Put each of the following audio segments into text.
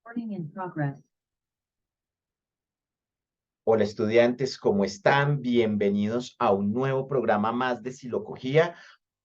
Recording in progress. Hola estudiantes, ¿cómo están? Bienvenidos a un nuevo programa más de Silocogía.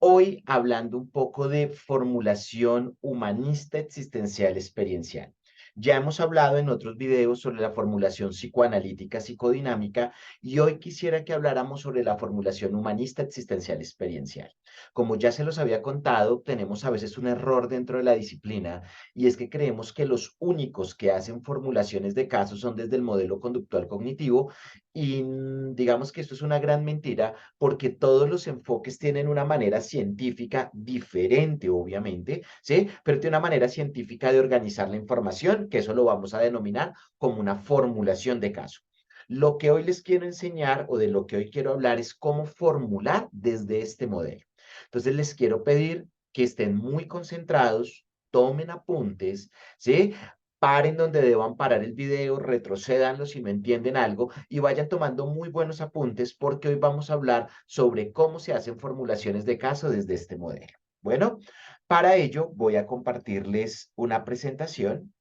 Hoy hablando un poco de formulación humanista existencial experiencial. Ya hemos hablado en otros videos sobre la formulación psicoanalítica psicodinámica y hoy quisiera que habláramos sobre la formulación humanista existencial experiencial. Como ya se los había contado, tenemos a veces un error dentro de la disciplina y es que creemos que los únicos que hacen formulaciones de casos son desde el modelo conductual cognitivo y digamos que esto es una gran mentira porque todos los enfoques tienen una manera científica diferente, obviamente, ¿sí? Pero tiene una manera científica de organizar la información, que eso lo vamos a denominar como una formulación de caso. Lo que hoy les quiero enseñar o de lo que hoy quiero hablar es cómo formular desde este modelo. Entonces les quiero pedir que estén muy concentrados, tomen apuntes, ¿sí? Paren donde deban parar el video, retrocedanlo si no entienden algo y vayan tomando muy buenos apuntes porque hoy vamos a hablar sobre cómo se hacen formulaciones de caso desde este modelo. Bueno, para ello voy a compartirles una presentación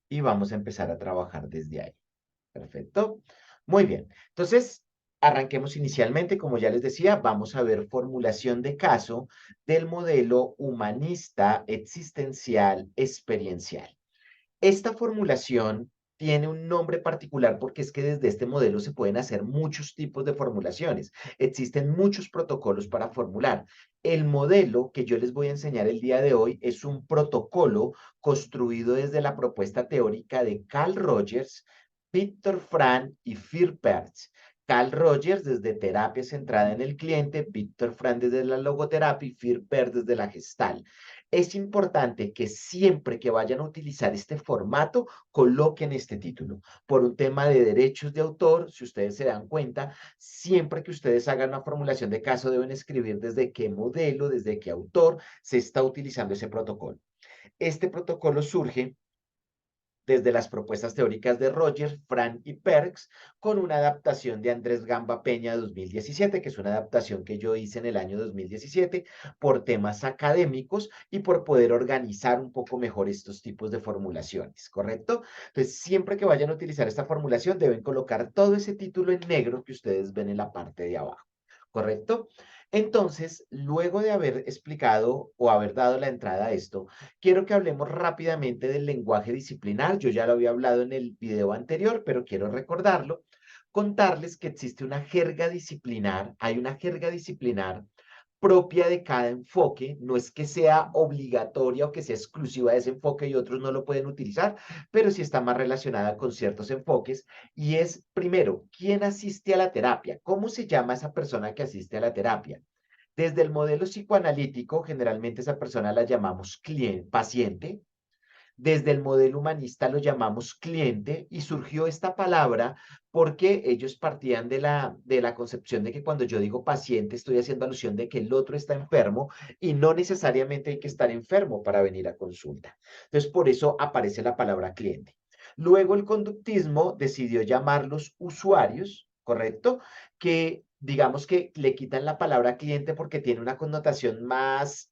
y vamos a empezar a trabajar desde ahí. Perfecto. Muy bien. Entonces, arranquemos inicialmente. Como ya les decía, vamos a ver formulación de caso del modelo humanista existencial experiencial. Esta formulación tiene un nombre particular porque es que desde este modelo se pueden hacer muchos tipos de formulaciones. Existen muchos protocolos para formular. El modelo que yo les voy a enseñar el día de hoy es un protocolo construido desde la propuesta teórica de Carl Rogers, Viktor Frankl y Phil Perls. Carl Rogers desde terapia centrada en el cliente, Viktor Frankl desde la logoterapia y Phil Perls desde la gestal. Es importante que siempre que vayan a utilizar este formato, coloquen este título. Por un tema de derechos de autor, si ustedes se dan cuenta, siempre que ustedes hagan una formulación de caso, deben escribir desde qué modelo, desde qué autor se está utilizando ese protocolo. Este protocolo surge desde las propuestas teóricas de Rogers, Frank y Perks, con una adaptación de Andrés Gamba Peña de 2017, que es una adaptación que yo hice en el año 2017 por temas académicos y por poder organizar un poco mejor estos tipos de formulaciones, ¿correcto? Entonces, siempre que vayan a utilizar esta formulación, deben colocar todo ese título en negro que ustedes ven en la parte de abajo, ¿correcto? Entonces, luego de haber explicado o haber dado la entrada a esto, quiero que hablemos rápidamente del lenguaje disciplinar. Yo ya lo había hablado en el video anterior, pero quiero recordarlo. Contarles que existe una jerga disciplinar, hay una jerga disciplinar propia de cada enfoque, no es que sea obligatoria o que sea exclusiva de ese enfoque y otros no lo pueden utilizar, pero sí está más relacionada con ciertos enfoques y es, primero, ¿quién asiste a la terapia? ¿Cómo se llama esa persona que asiste a la terapia? Desde el modelo psicoanalítico, generalmente esa persona la llamamos cliente, paciente. Desde el modelo humanista lo llamamos cliente y surgió esta palabra porque ellos partían de la concepción de que cuando yo digo paciente estoy haciendo alusión de que el otro está enfermo y no necesariamente hay que estar enfermo para venir a consulta. Entonces, por eso aparece la palabra cliente. Luego el conductismo decidió llamarlos usuarios, ¿correcto? Que digamos que le quitan la palabra cliente porque tiene una connotación más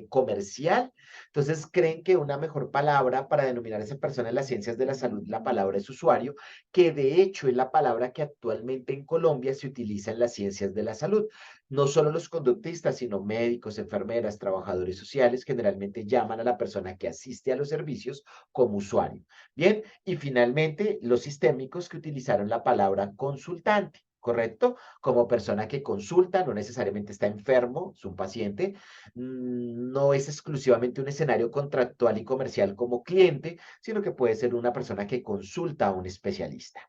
comercial. Entonces, creen que una mejor palabra para denominar a esa persona en las ciencias de la salud, la palabra es usuario, que de hecho es la palabra que actualmente en Colombia se utiliza en las ciencias de la salud. No solo los conductistas, sino médicos, enfermeras, trabajadores sociales, generalmente llaman a la persona que asiste a los servicios como usuario. Bien, y finalmente los sistémicos que utilizaron la palabra consultante. ¿Correcto? Como persona que consulta, no necesariamente está enfermo, es un paciente, no es exclusivamente un escenario contractual y comercial como cliente, sino que puede ser una persona que consulta a un especialista.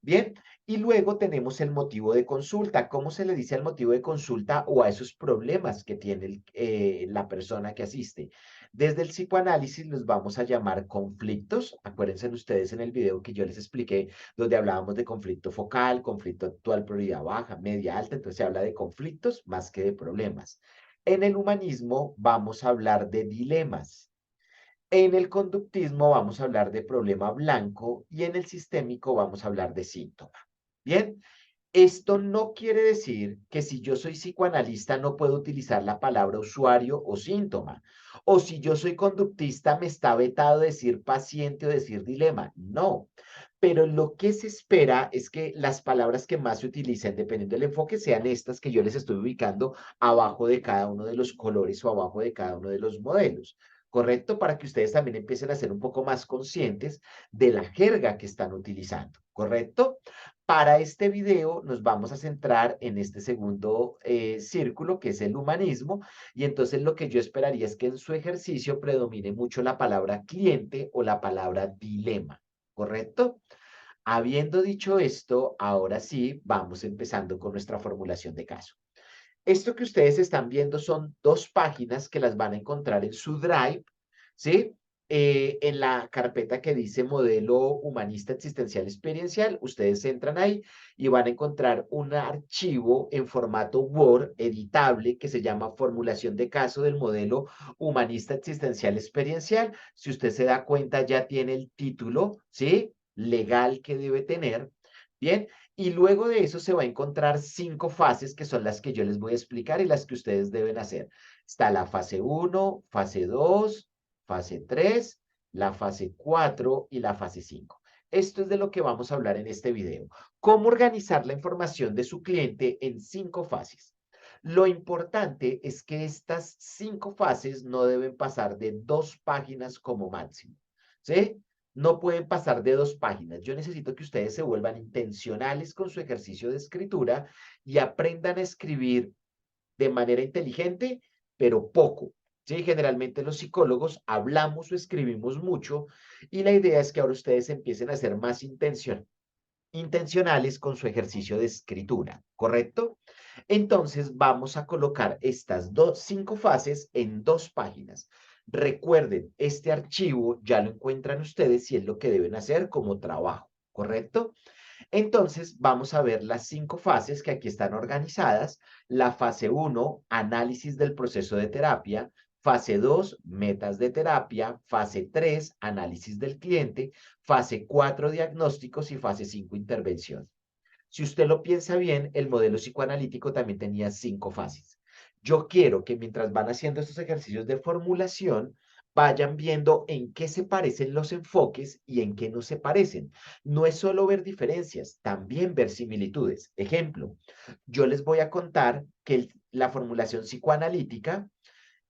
Bien, y luego tenemos el motivo de consulta. ¿Cómo se le dice al motivo de consulta o a esos problemas que tiene la persona que asiste? Desde el psicoanálisis los vamos a llamar conflictos. Acuérdense ustedes en el video que yo les expliqué, donde hablábamos de conflicto focal, conflicto actual, prioridad baja, media, alta. Entonces se habla de conflictos más que de problemas. En el humanismo vamos a hablar de dilemas. En el conductismo vamos a hablar de problema blanco y en el sistémico vamos a hablar de síntoma. Bien, Esto no quiere decir que si yo soy psicoanalista no puedo utilizar la palabra usuario o síntoma. O si yo soy conductista me está vetado decir paciente o decir dilema. No. Pero lo que se espera es que las palabras que más se utilicen, dependiendo del enfoque, sean estas que yo les estoy ubicando abajo de cada uno de los colores o abajo de cada uno de los modelos. ¿Correcto? Para que ustedes también empiecen a ser un poco más conscientes de la jerga que están utilizando. ¿Correcto? Para este video nos vamos a centrar en este segundo círculo, que es el humanismo, y entonces lo que yo esperaría es que en su ejercicio predomine mucho la palabra cliente o la palabra dilema, ¿correcto? Habiendo dicho esto, ahora sí, vamos empezando con nuestra formulación de caso. Esto que ustedes están viendo son dos páginas que las van a encontrar en su Drive, ¿sí? En la carpeta que dice modelo humanista existencial experiencial, ustedes entran ahí y van a encontrar un archivo en formato Word editable que se llama formulación de caso del modelo humanista existencial experiencial. Si usted se da cuenta, ya tiene el título, ¿sí? Legal que debe tener. Bien, y luego de eso se va a encontrar 5 fases que son las que yo les voy a explicar y las que ustedes deben hacer. Está la fase 1, fase 2, fase 3, la fase 4 y la fase 5. Esto es de lo que vamos a hablar en este video. Cómo organizar la información de su cliente en 5 fases. Lo importante es que estas 5 fases no deben pasar de 2 páginas como máximo. ¿Sí? No pueden pasar de 2 páginas. Yo necesito que ustedes se vuelvan intencionales con su ejercicio de escritura y aprendan a escribir de manera inteligente, pero poco. ¿Sí? Generalmente los psicólogos hablamos o escribimos mucho y la idea es que ahora ustedes empiecen a ser más intencionales con su ejercicio de escritura, ¿correcto? Entonces vamos a colocar estas 5 fases en 2 páginas. Recuerden, este archivo ya lo encuentran ustedes y es lo que deben hacer como trabajo, ¿correcto? Entonces, vamos a ver las 5 fases que aquí están organizadas. La fase 1, análisis del proceso de terapia. Fase 2, metas de terapia. Fase 3, análisis del cliente. Fase 4, diagnósticos y fase 5, intervención. Si usted lo piensa bien, el modelo psicoanalítico también tenía 5 fases. Yo quiero que mientras van haciendo estos ejercicios de formulación, vayan viendo en qué se parecen los enfoques y en qué no se parecen. No es solo ver diferencias, también ver similitudes. Ejemplo, yo les voy a contar que la formulación psicoanalítica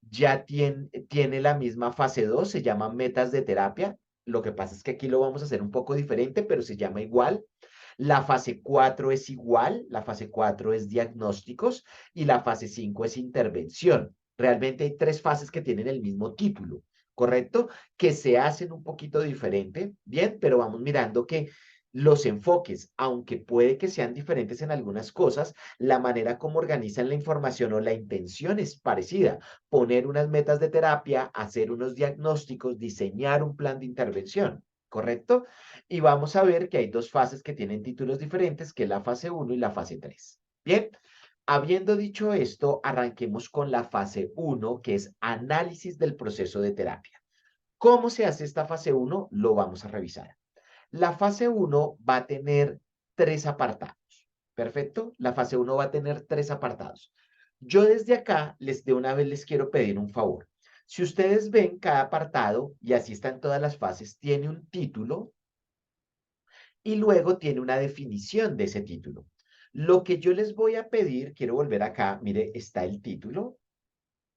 ya tiene la misma fase 2, se llama metas de terapia. Lo que pasa es que aquí lo vamos a hacer un poco diferente, pero se llama igual. La fase 4 es igual, la fase 4 es diagnósticos y la fase 5 es intervención. Realmente hay 3 fases que tienen el mismo título, ¿correcto? Que se hacen un poquito diferente, bien, pero vamos mirando que los enfoques, aunque puede que sean diferentes en algunas cosas, la manera como organizan la información o la intención es parecida. Poner unas metas de terapia, hacer unos diagnósticos, diseñar un plan de intervención, ¿correcto? Y vamos a ver que hay 2 fases que tienen títulos diferentes, que es la fase 1 y la fase 3. Bien, habiendo dicho esto, arranquemos con la fase 1, que es análisis del proceso de terapia. ¿Cómo se hace esta fase 1? Lo vamos a revisar. La fase 1 va a tener 3 apartados. ¿Perfecto? La fase 1 va a tener 3 apartados. Yo desde acá, de una vez les quiero pedir un favor. Si ustedes ven cada apartado, y así están todas las fases, tiene un título, y luego tiene una definición de ese título. Lo que yo les voy a pedir, quiero volver acá, mire, está el título,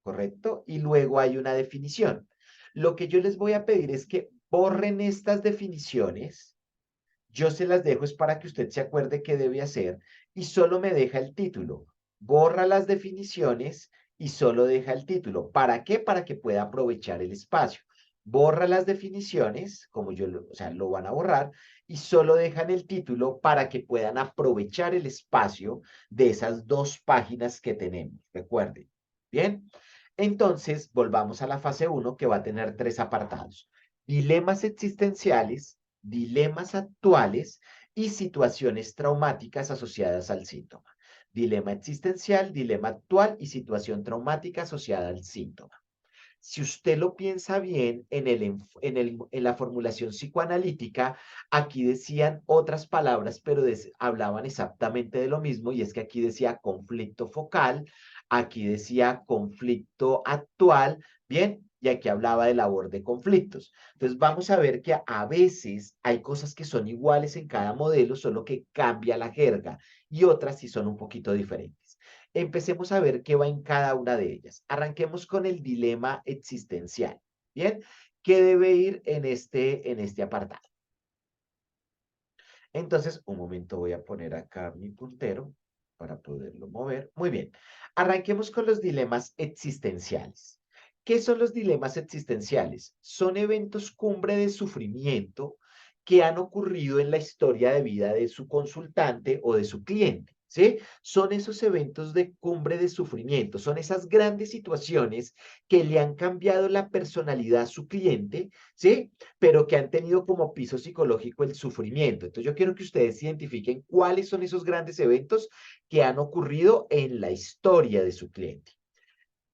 ¿correcto? Y luego hay una definición. Lo que yo les voy a pedir es que borren estas definiciones. Yo se las dejo es para que usted se acuerde qué debe hacer y solo me deja el título. Borra las definiciones y solo deja el título. ¿Para qué? Para que pueda aprovechar el espacio. Borra las definiciones, como o sea, lo van a borrar, y solo dejan el título para que puedan aprovechar el espacio de esas 2 páginas que tenemos. Recuerden. Bien, entonces volvamos a la fase 1 que va a tener 3 apartados. Dilemas existenciales, dilemas actuales y situaciones traumáticas asociadas al síntoma. Dilema existencial, dilema actual y situación traumática asociada al síntoma. Si usted lo piensa bien, en la formulación psicoanalítica, aquí decían otras palabras, pero hablaban exactamente de lo mismo, y es que aquí decía conflicto focal, aquí decía conflicto actual, bien, y aquí hablaba de labor de conflictos. Entonces vamos a ver que a veces hay cosas que son iguales en cada modelo, solo que cambia la jerga, y otras sí son un poquito diferentes. Empecemos a ver qué va en cada una de ellas. Arranquemos con el dilema existencial. Bien, ¿qué debe ir en este apartado? Entonces, un momento, voy a poner acá mi puntero para poderlo mover. Muy bien. Arranquemos con los dilemas existenciales. ¿Qué son los dilemas existenciales? Son eventos cumbre de sufrimiento que han ocurrido en la historia de vida de su consultante o de su cliente, ¿sí? Son esos eventos de cumbre de sufrimiento, son esas grandes situaciones que le han cambiado la personalidad a su cliente, ¿sí? Pero que han tenido como piso psicológico el sufrimiento. Entonces yo quiero que ustedes identifiquen cuáles son esos grandes eventos que han ocurrido en la historia de su cliente.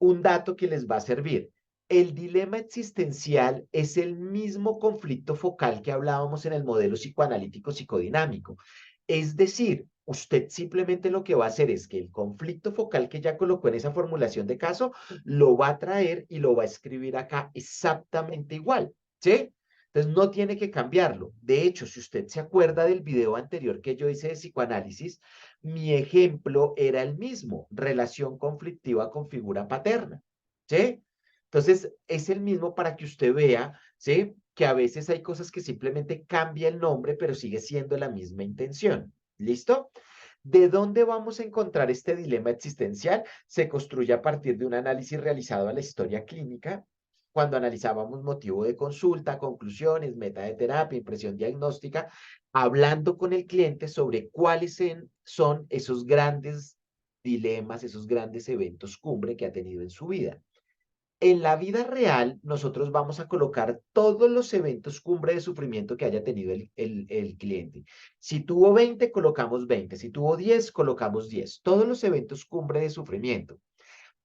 Un dato que les va a servir. El dilema existencial es el mismo conflicto focal que hablábamos en el modelo psicoanalítico psicodinámico. Es decir, usted simplemente lo que va a hacer es que el conflicto focal que ya colocó en esa formulación de caso, lo va a traer y lo va a escribir acá exactamente igual, ¿sí? Entonces no tiene que cambiarlo. De hecho, si usted se acuerda del video anterior que yo hice de psicoanálisis, mi ejemplo era el mismo, relación conflictiva con figura paterna, ¿sí? Entonces, es el mismo para que usted vea, ¿sí? Que a veces hay cosas que simplemente cambia el nombre, pero sigue siendo la misma intención. ¿Listo? ¿De dónde vamos a encontrar este dilema existencial? Se construye a partir de un análisis realizado a la historia clínica, cuando analizábamos motivo de consulta, conclusiones, meta de terapia, impresión diagnóstica, hablando con el cliente sobre cuáles son esos grandes dilemas, esos grandes eventos cumbre que ha tenido en su vida. En la vida real, nosotros vamos a colocar todos los eventos cumbre de sufrimiento que haya tenido el cliente. Si tuvo 20, colocamos 20. Si tuvo 10, colocamos 10. Todos los eventos cumbre de sufrimiento.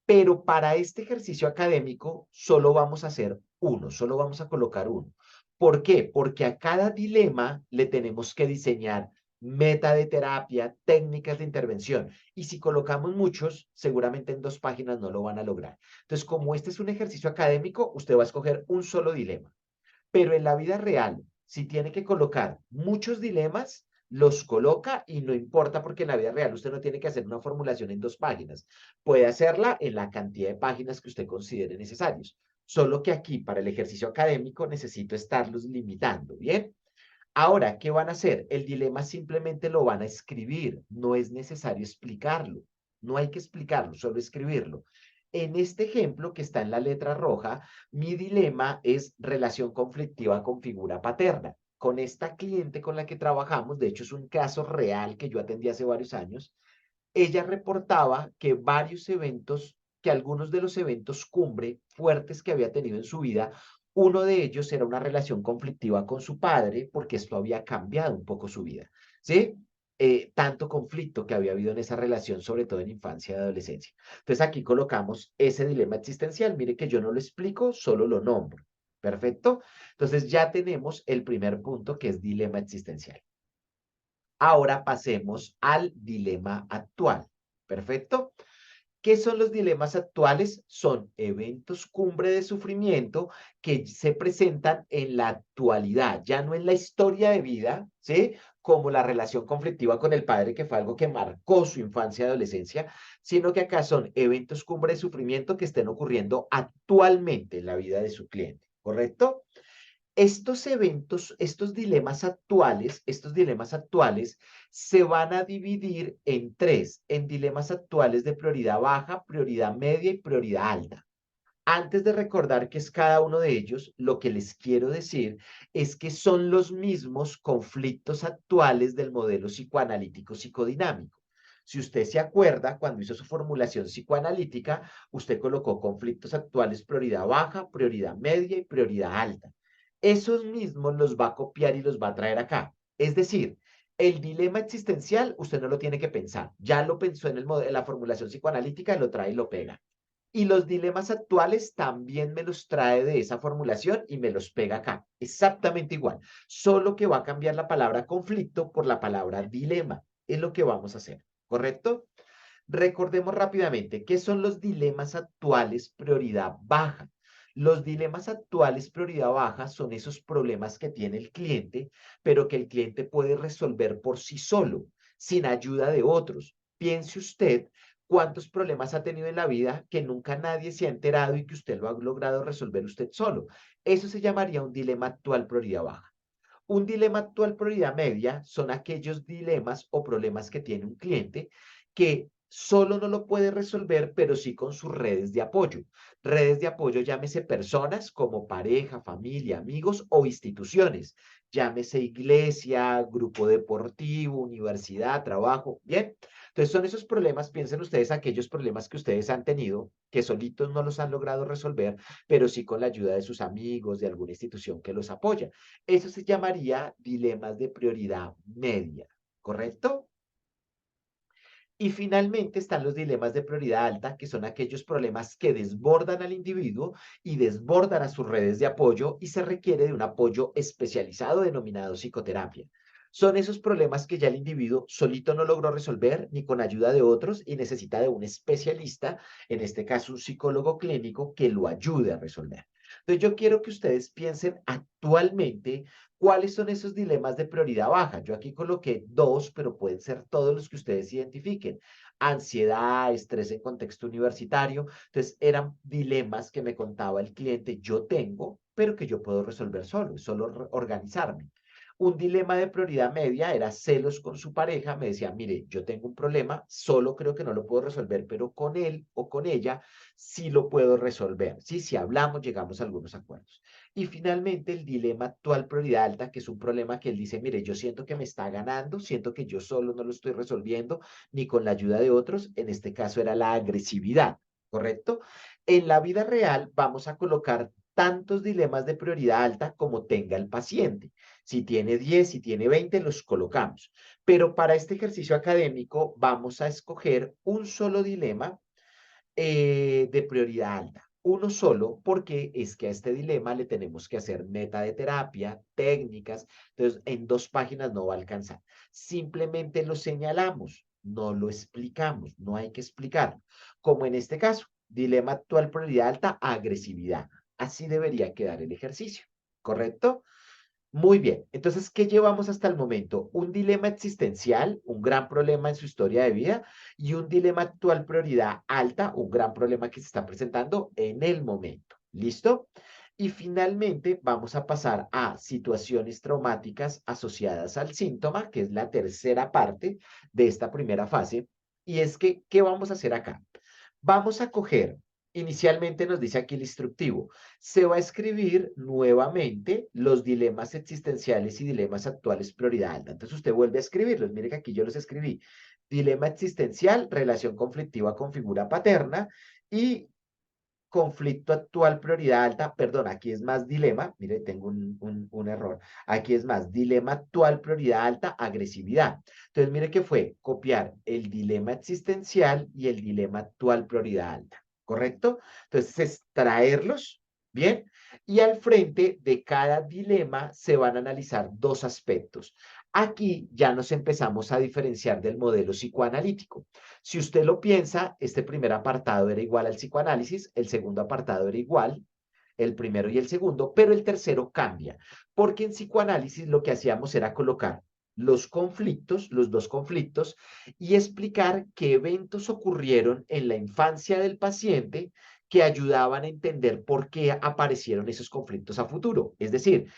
Pero para este ejercicio académico solo vamos a hacer uno, solo vamos a colocar uno. ¿Por qué? Porque a cada dilema le tenemos que diseñar meta de terapia, técnicas de intervención. Y si colocamos muchos, seguramente en 2 páginas no lo van a lograr. Entonces, como este es un ejercicio académico, usted va a escoger un solo dilema. Pero en la vida real, si tiene que colocar muchos dilemas, los coloca y no importa porque en la vida real usted no tiene que hacer una formulación en 2 páginas. Puede hacerla en la cantidad de páginas que usted considere necesarios. Solo que aquí, para el ejercicio académico, necesito estarlos limitando, ¿bien? Ahora, ¿qué van a hacer? El dilema simplemente lo van a escribir, no es necesario explicarlo, no hay que explicarlo, solo escribirlo. En este ejemplo que está en la letra roja, mi dilema es relación conflictiva con figura paterna. Con esta cliente con la que trabajamos, de hecho es un caso real que yo atendí hace varios años, ella reportaba que varios eventos, que algunos de los eventos cumbre fuertes que había tenido en su vida, uno de ellos era una relación conflictiva con su padre, porque esto había cambiado un poco su vida, ¿sí? Tanto conflicto que había habido en esa relación, sobre todo en infancia y adolescencia. Entonces aquí colocamos ese dilema existencial. Mire que yo no lo explico, solo lo nombro. ¿Perfecto? Entonces ya tenemos el primer punto que es dilema existencial. Ahora pasemos al dilema actual. ¿Perfecto? ¿Qué son los dilemas actuales? Son eventos cumbre de sufrimiento que se presentan en la actualidad, ya no en la historia de vida, ¿sí? Como la relación conflictiva con el padre, que fue algo que marcó su infancia y adolescencia, sino que acá son eventos cumbre de sufrimiento que estén ocurriendo actualmente en la vida de su cliente, ¿correcto? Estos dilemas actuales se van a dividir en tres, en dilemas actuales de prioridad baja, prioridad media y prioridad alta. Antes de recordar qué es cada uno de ellos, lo que les quiero decir es que son los mismos conflictos actuales del modelo psicoanalítico psicodinámico. Si usted se acuerda, cuando hizo su formulación psicoanalítica, usted colocó conflictos actuales prioridad baja, prioridad media y prioridad alta. Esos mismos los va a copiar y los va a traer acá. Es decir, el dilema existencial usted no lo tiene que pensar. Ya lo pensó en la formulación psicoanalítica, lo trae y lo pega. Y los dilemas actuales también me los trae de esa formulación y me los pega acá, exactamente igual, solo que va a cambiar la palabra conflicto por la palabra dilema, es lo que vamos a hacer, ¿correcto? Recordemos rápidamente, ¿qué son los dilemas actuales prioridad baja? Los dilemas actuales prioridad baja son esos problemas que tiene el cliente, pero que el cliente puede resolver por sí solo, sin ayuda de otros. Piense usted cuántos problemas ha tenido en la vida que nunca nadie se ha enterado y que usted lo ha logrado resolver usted solo. Eso se llamaría un dilema actual prioridad baja. Un dilema actual prioridad media son aquellos dilemas o problemas que tiene un cliente que solo no lo puede resolver, pero sí con sus redes de apoyo. Redes de apoyo, llámese personas como pareja, familia, amigos o instituciones. Llámese iglesia, grupo deportivo, universidad, trabajo. Bien. Entonces son esos problemas, piensen ustedes, aquellos problemas que ustedes han tenido, que solitos no los han logrado resolver, pero sí con la ayuda de sus amigos, de alguna institución que los apoya. Eso se llamaría dilemas de prioridad media, ¿correcto? Y finalmente están los dilemas de prioridad alta, que son aquellos problemas que desbordan al individuo y desbordan a sus redes de apoyo y se requiere de un apoyo especializado denominado psicoterapia. Son esos problemas que ya el individuo solito no logró resolver ni con ayuda de otros y necesita de un especialista, en este caso un psicólogo clínico, que lo ayude a resolver. Entonces yo quiero que ustedes piensen actualmente ¿cuáles son esos dilemas de prioridad baja? Yo aquí coloqué dos, pero pueden ser todos los que ustedes identifiquen. Ansiedad, estrés en contexto universitario. Entonces, eran dilemas que me contaba el cliente, yo tengo, pero que yo puedo resolver solo, es solo organizarme. Un dilema de prioridad media era celos con su pareja. Me decía, mire, yo tengo un problema, solo creo que no lo puedo resolver, pero con él o con ella sí lo puedo resolver. Sí, si hablamos, llegamos a algunos acuerdos. Y finalmente, el dilema actual prioridad alta, que es un problema que él dice, mire, yo siento que me está ganando, siento que yo solo no lo estoy resolviendo, ni con la ayuda de otros. En este caso era la agresividad, ¿correcto? En la vida real vamos a colocar tantos dilemas de prioridad alta como tenga el paciente. Si tiene 10, si tiene 20, los colocamos. Pero para este ejercicio académico vamos a escoger un solo dilema de prioridad alta. Uno solo, porque es que a este dilema le tenemos que hacer meta de terapia, técnicas, entonces en 2 páginas no va a alcanzar. Simplemente lo señalamos, no lo explicamos, no hay que explicarlo. Como en este caso, dilema actual prioridad alta, agresividad. Así debería quedar el ejercicio, ¿correcto? Muy bien, entonces, ¿qué llevamos hasta el momento? Un dilema existencial, un gran problema en su historia de vida, y un dilema actual prioridad alta, un gran problema que se está presentando en el momento. ¿Listo? Y finalmente vamos a pasar a situaciones traumáticas asociadas al síntoma, que es la tercera parte de esta primera fase. Y es que, ¿qué vamos a hacer acá? Vamos a coger, inicialmente nos dice aquí el instructivo, se va a escribir nuevamente los dilemas existenciales y dilemas actuales prioridad alta. Entonces usted vuelve a escribirlos. Mire que aquí yo los escribí. Dilema existencial, relación conflictiva con figura paterna y conflicto actual prioridad alta. Perdón, aquí es más dilema. Mire, tengo un error. Aquí es más dilema actual prioridad alta, agresividad. Entonces mire que fue copiar el dilema existencial y el dilema actual prioridad alta. ¿Correcto? Entonces, extraerlos, ¿bien? Y al frente de cada dilema se van a analizar dos aspectos. Aquí ya nos empezamos a diferenciar del modelo psicoanalítico. Si usted lo piensa, este primer apartado era igual al psicoanálisis, el segundo apartado era igual, el primero y el segundo, pero el tercero cambia, porque en psicoanálisis lo que hacíamos era colocar los conflictos, los dos conflictos, y explicar qué eventos ocurrieron en la infancia del paciente que ayudaban a entender por qué aparecieron esos conflictos a futuro. Es decir,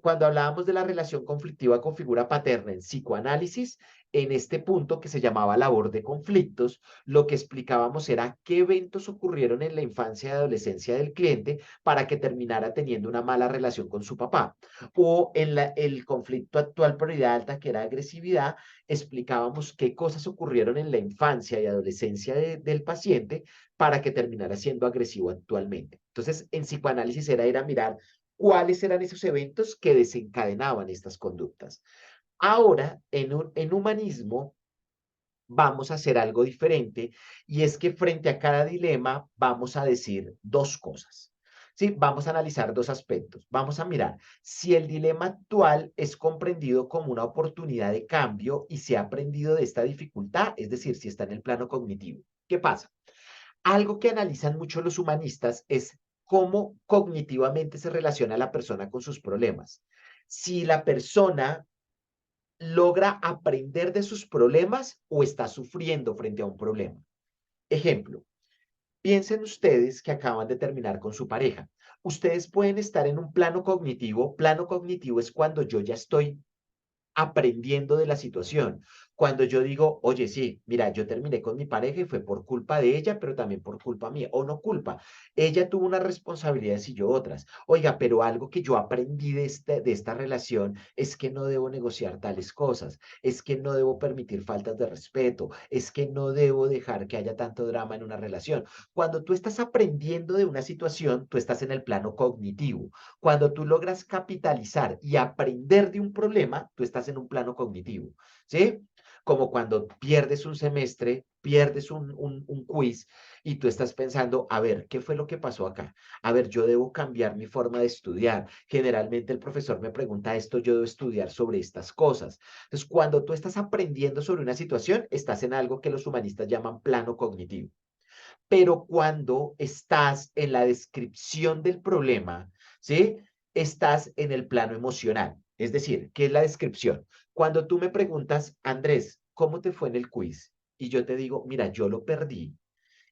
cuando hablábamos de la relación conflictiva con figura paterna en psicoanálisis, en este punto que se llamaba labor de conflictos, lo que explicábamos era qué eventos ocurrieron en la infancia y adolescencia del cliente para que terminara teniendo una mala relación con su papá. O en el conflicto actual prioridad alta, que era agresividad, explicábamos qué cosas ocurrieron en la infancia y adolescencia del paciente para que terminara siendo agresivo actualmente. Entonces, en psicoanálisis era ir a mirar cuáles eran esos eventos que desencadenaban estas conductas. Ahora, en humanismo, vamos a hacer algo diferente y es que frente a cada dilema vamos a decir dos cosas. Sí, vamos a analizar dos aspectos. Vamos a mirar si el dilema actual es comprendido como una oportunidad de cambio y se ha aprendido de esta dificultad, es decir, si está en el plano cognitivo. ¿Qué pasa? Algo que analizan mucho los humanistas es cómo cognitivamente se relaciona la persona con sus problemas. Si la persona logra aprender de sus problemas o está sufriendo frente a un problema. Ejemplo, piensen ustedes que acaban de terminar con su pareja. Ustedes pueden estar en un plano cognitivo. Plano cognitivo es cuando yo ya estoy aprendiendo de la situación. Cuando yo digo, oye, sí, mira, yo terminé con mi pareja y fue por culpa de ella, pero también por culpa mía, o no culpa. Ella tuvo unas responsabilidades y yo otras. Oiga, pero algo que yo aprendí de esta relación es que no debo negociar tales cosas, es que no debo permitir faltas de respeto, es que no debo dejar que haya tanto drama en una relación. Cuando tú estás aprendiendo de una situación, tú estás en el plano cognitivo. Cuando tú logras capitalizar y aprender de un problema, tú estás en un plano cognitivo, ¿sí? Como cuando pierdes un semestre, pierdes un quiz y tú estás pensando, a ver, ¿qué fue lo que pasó acá? A ver, yo debo cambiar mi forma de estudiar. Generalmente el profesor me pregunta esto, yo debo estudiar sobre estas cosas. Entonces, cuando tú estás aprendiendo sobre una situación, estás en algo que los humanistas llaman plano cognitivo. Pero cuando estás en la descripción del problema, ¿sí? Estás en el plano emocional. Es decir, ¿qué es la descripción? Cuando tú me preguntas, Andrés, ¿cómo te fue en el quiz? Y yo te digo, mira, yo lo perdí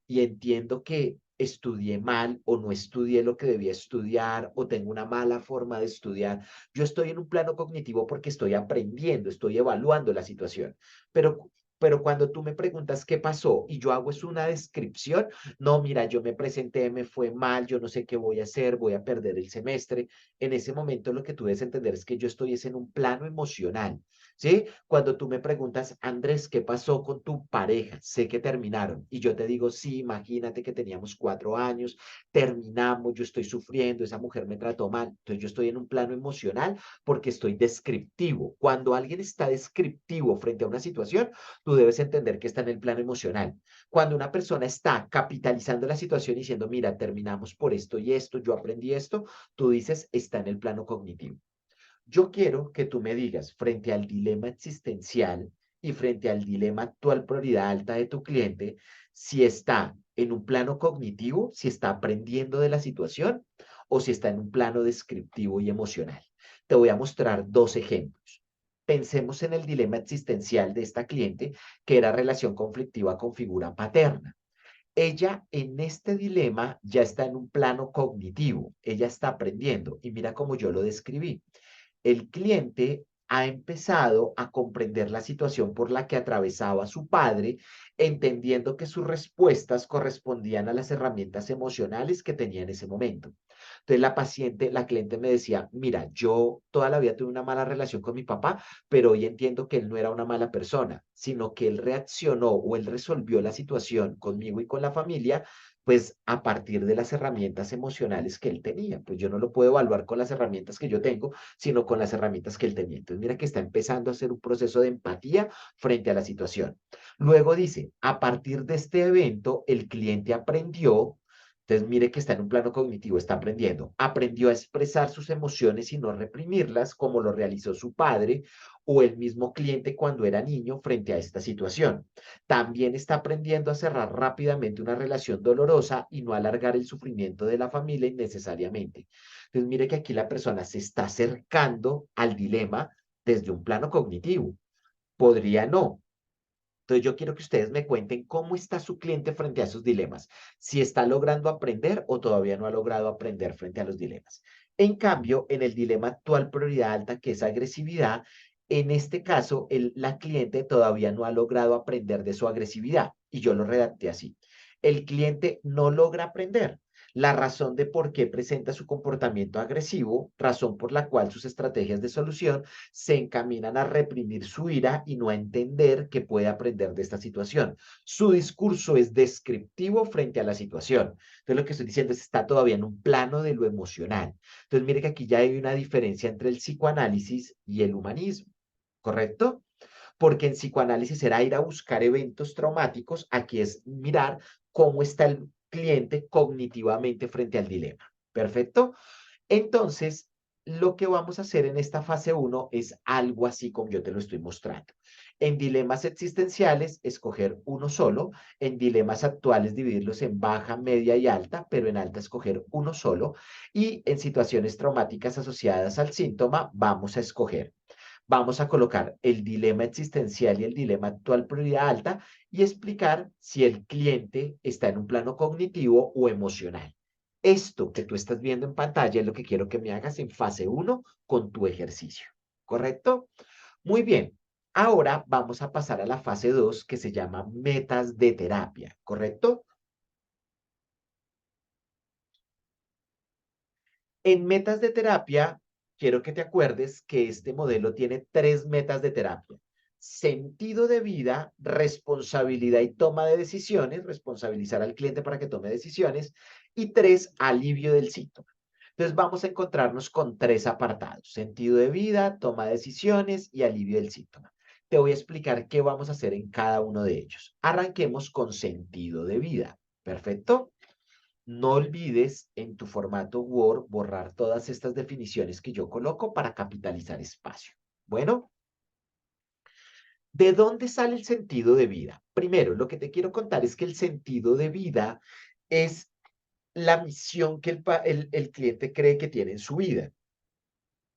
y entiendo que estudié mal o no estudié lo que debía estudiar o tengo una mala forma de estudiar. Yo estoy en un plano cognitivo porque estoy aprendiendo, estoy evaluando la situación. Pero, pero cuando tú me preguntas qué pasó y yo hago es una descripción, no, mira, yo me presenté, me fue mal, yo no sé qué voy a hacer, voy a perder el semestre. En ese momento lo que tú debes entender es que yo estoy es en un plano emocional. ¿Sí? Cuando tú me preguntas, Andrés, ¿qué pasó con tu pareja? Sé que terminaron. Y yo te digo, sí, imagínate que teníamos 4 años, terminamos, yo estoy sufriendo, esa mujer me trató mal. Entonces yo estoy en un plano emocional porque estoy descriptivo. Cuando alguien está descriptivo frente a una situación, tú debes entender que está en el plano emocional. Cuando una persona está capitalizando la situación y diciendo, mira, terminamos por esto y esto, yo aprendí esto, tú dices, está en el plano cognitivo. Yo quiero que tú me digas, frente al dilema existencial y frente al dilema actual prioridad alta de tu cliente, si está en un plano cognitivo, si está aprendiendo de la situación o si está en un plano descriptivo y emocional. Te voy a mostrar dos ejemplos. Pensemos en el dilema existencial de esta cliente, que era relación conflictiva con figura paterna. Ella en este dilema ya está en un plano cognitivo, ella está aprendiendo y mira cómo yo lo describí. El cliente ha empezado a comprender la situación por la que atravesaba su padre, entendiendo que sus respuestas correspondían a las herramientas emocionales que tenía en ese momento. Entonces la cliente me decía, mira, yo toda la vida tuve una mala relación con mi papá, pero hoy entiendo que él no era una mala persona, sino que él reaccionó o él resolvió la situación conmigo y con la familia pues a partir de las herramientas emocionales que él tenía. Pues yo no lo puedo evaluar con las herramientas que yo tengo, sino con las herramientas que él tenía. Entonces, mira que está empezando a hacer un proceso de empatía frente a la situación. Luego dice, a partir de este evento, el cliente aprendió. Entonces, mire que está en un plano cognitivo, está aprendiendo. Aprendió a expresar sus emociones y no reprimirlas, como lo realizó su padre o el mismo cliente cuando era niño frente a esta situación. También está aprendiendo a cerrar rápidamente una relación dolorosa y no alargar el sufrimiento de la familia innecesariamente. Entonces, mire que aquí la persona se está acercando al dilema desde un plano cognitivo. Podría no. Entonces, yo quiero que ustedes me cuenten cómo está su cliente frente a esos dilemas, si está logrando aprender o todavía no ha logrado aprender frente a los dilemas. En cambio, en el dilema actual prioridad alta, que es agresividad, en este caso, la cliente todavía no ha logrado aprender de su agresividad. Y yo lo redacté así. El cliente no logra aprender la razón de por qué presenta su comportamiento agresivo, razón por la cual sus estrategias de solución se encaminan a reprimir su ira y no a entender que puede aprender de esta situación. Su discurso es descriptivo frente a la situación. Entonces, lo que estoy diciendo es que está todavía en un plano de lo emocional. Entonces, mire que aquí ya hay una diferencia entre el psicoanálisis y el humanismo, ¿correcto? porque en psicoanálisis era ir a buscar eventos traumáticos, aquí es mirar cómo está el cliente cognitivamente frente al dilema. ¿Perfecto? Entonces, lo que vamos a hacer en esta fase uno es algo así como yo te lo estoy mostrando. En dilemas existenciales, escoger uno solo. En dilemas actuales, dividirlos en baja, media y alta, pero en alta escoger uno solo. Y en situaciones traumáticas asociadas al síntoma, vamos a colocar el dilema existencial y el dilema actual prioridad alta y explicar si el cliente está en un plano cognitivo o emocional. Esto que tú estás viendo en pantalla es lo que quiero que me hagas en fase uno con tu ejercicio. ¿Correcto? Muy bien. Ahora vamos a pasar a la fase 2 que se llama metas de terapia. ¿Correcto? En metas de terapia, quiero que te acuerdes que este modelo tiene tres metas de terapia. Sentido de vida, responsabilidad y toma de decisiones, responsabilizar al cliente para que tome decisiones. Y tres, alivio del síntoma. Entonces vamos a encontrarnos con tres apartados, sentido de vida, toma de decisiones y alivio del síntoma. Te voy a explicar qué vamos a hacer en cada uno de ellos. Arranquemos con sentido de vida. ¿Perfecto? No olvides en tu formato Word borrar todas estas definiciones que yo coloco para capitalizar espacio. Bueno, ¿de dónde sale el sentido de vida? Primero, lo que te quiero contar es que el sentido de vida es la misión que el cliente cree que tiene en su vida.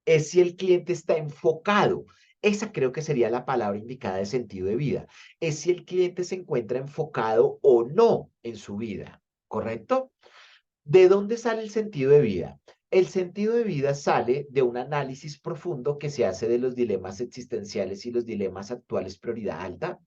Es si el cliente está enfocado. Esa creo que sería la palabra indicada de sentido de vida. Es si el cliente se encuentra enfocado o no en su vida. ¿Correcto? ¿De dónde sale el sentido de vida? El sentido de vida sale de un análisis profundo que se hace de los dilemas existenciales y los dilemas actuales prioridad alta.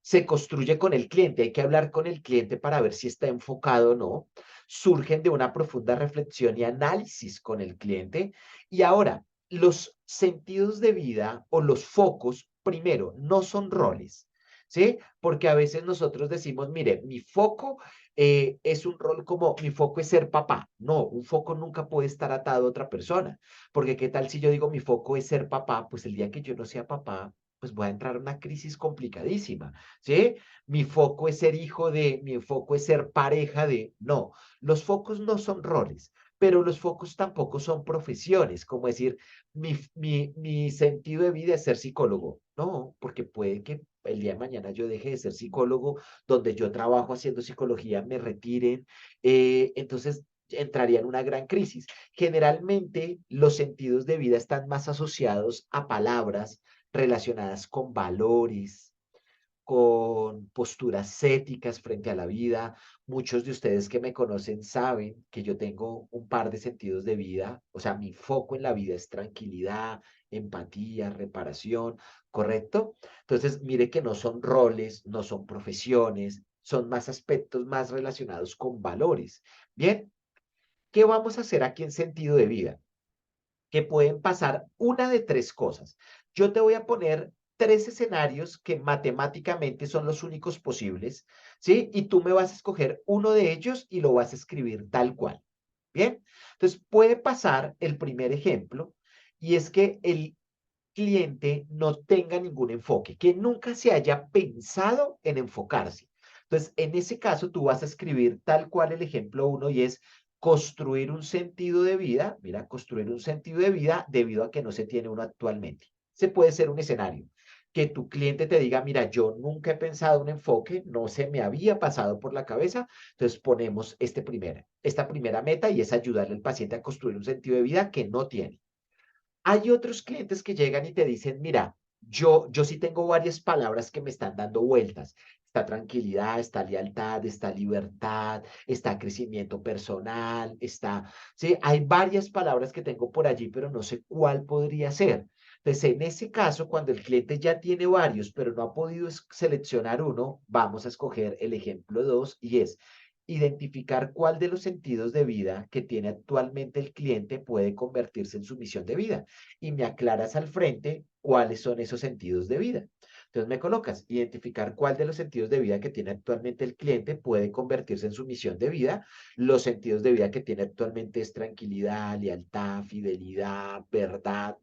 Se construye con el cliente, hay que hablar con el cliente para ver si está enfocado o no. Surgen de una profunda reflexión y análisis con el cliente. Y ahora, los sentidos de vida o los focos, primero, no son roles, ¿sí? Porque a veces nosotros decimos, mire, mi foco es un rol como mi foco es ser papá. No, un foco nunca puede estar atado a otra persona, porque qué tal si yo digo mi foco es ser papá, pues el día que yo no sea papá, pues voy a entrar a una crisis complicadísima, ¿sí? Mi foco es ser hijo de, mi foco es ser pareja de, no, los focos no son roles, pero los focos tampoco son profesiones, como decir, mi sentido de vida es ser psicólogo. No, porque puede que el día de mañana yo deje de ser psicólogo, donde yo trabajo haciendo psicología, me retiren, entonces entraría en una gran crisis. Generalmente los sentidos de vida están más asociados a palabras relacionadas con valores, con posturas éticas frente a la vida. Muchos de ustedes que me conocen saben que yo tengo un par de sentidos de vida, o sea, mi foco en la vida es tranquilidad, empatía, reparación, ¿correcto? Entonces, mire que no son roles, no son profesiones, son más aspectos más relacionados con valores. Bien, ¿qué vamos a hacer aquí en sentido de vida? Que pueden pasar una de tres cosas. Yo te voy a poner tres escenarios que matemáticamente son los únicos posibles, ¿sí? Y tú me vas a escoger uno de ellos y lo vas a escribir tal cual. Bien, entonces puede pasar el primer ejemplo y es que el cliente no tenga ningún enfoque, que nunca se haya pensado en enfocarse. Entonces, en ese caso, tú vas a escribir tal cual el ejemplo uno y es construir un sentido de vida, mira, construir un sentido de vida debido a que no se tiene uno actualmente. Se puede ser un escenario que tu cliente te diga, mira, yo nunca he pensado un enfoque, no se me había pasado por la cabeza, entonces ponemos esta primera meta y es ayudarle al paciente a construir un sentido de vida que no tiene. Hay otros clientes que llegan y te dicen, mira, yo sí tengo varias palabras que me están dando vueltas. Está tranquilidad, está lealtad, está libertad, está crecimiento personal, está, sí, hay varias palabras que tengo por allí, pero no sé cuál podría ser. Entonces, en ese caso, cuando el cliente ya tiene varios, pero no ha podido seleccionar uno, vamos a escoger el ejemplo 2 y es identificar cuál de los sentidos de vida que tiene actualmente el cliente puede convertirse en su misión de vida y me aclaras al frente cuáles son esos sentidos de vida. Entonces me colocas, identificar cuál de los sentidos de vida que tiene actualmente el cliente puede convertirse en su misión de vida. Los sentidos de vida que tiene actualmente es tranquilidad, lealtad, fidelidad, verdad.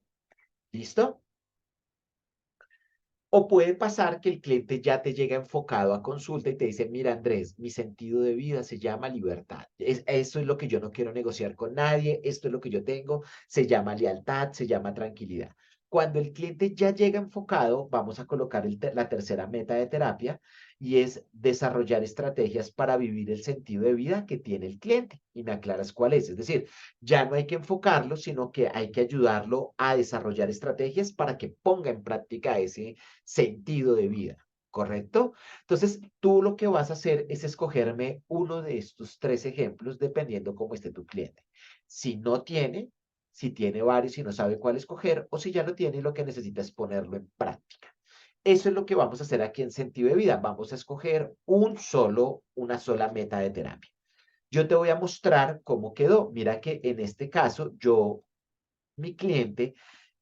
¿Listo? O puede pasar que el cliente ya te llega enfocado a consulta y te dice, mira Andrés, mi sentido de vida se llama libertad. Esto es lo que yo no quiero negociar con nadie, esto es lo que yo tengo, se llama lealtad, se llama tranquilidad. Cuando el cliente ya llega enfocado, vamos a colocar la tercera meta de terapia y es desarrollar estrategias para vivir el sentido de vida que tiene el cliente. Y me aclaras cuál es. Es decir, ya no hay que enfocarlo, sino que hay que ayudarlo a desarrollar estrategias para que ponga en práctica ese sentido de vida, ¿correcto? Entonces, tú lo que vas a hacer es escogerme uno de estos tres ejemplos dependiendo cómo esté tu cliente. Si no tiene, si tiene varios y no sabe cuál escoger, o si ya lo tiene y lo que necesita es ponerlo en práctica. Eso es lo que vamos a hacer aquí en Sentido de Vida. Vamos a escoger una sola meta de terapia. Yo te voy a mostrar cómo quedó. Mira que en este caso, mi cliente,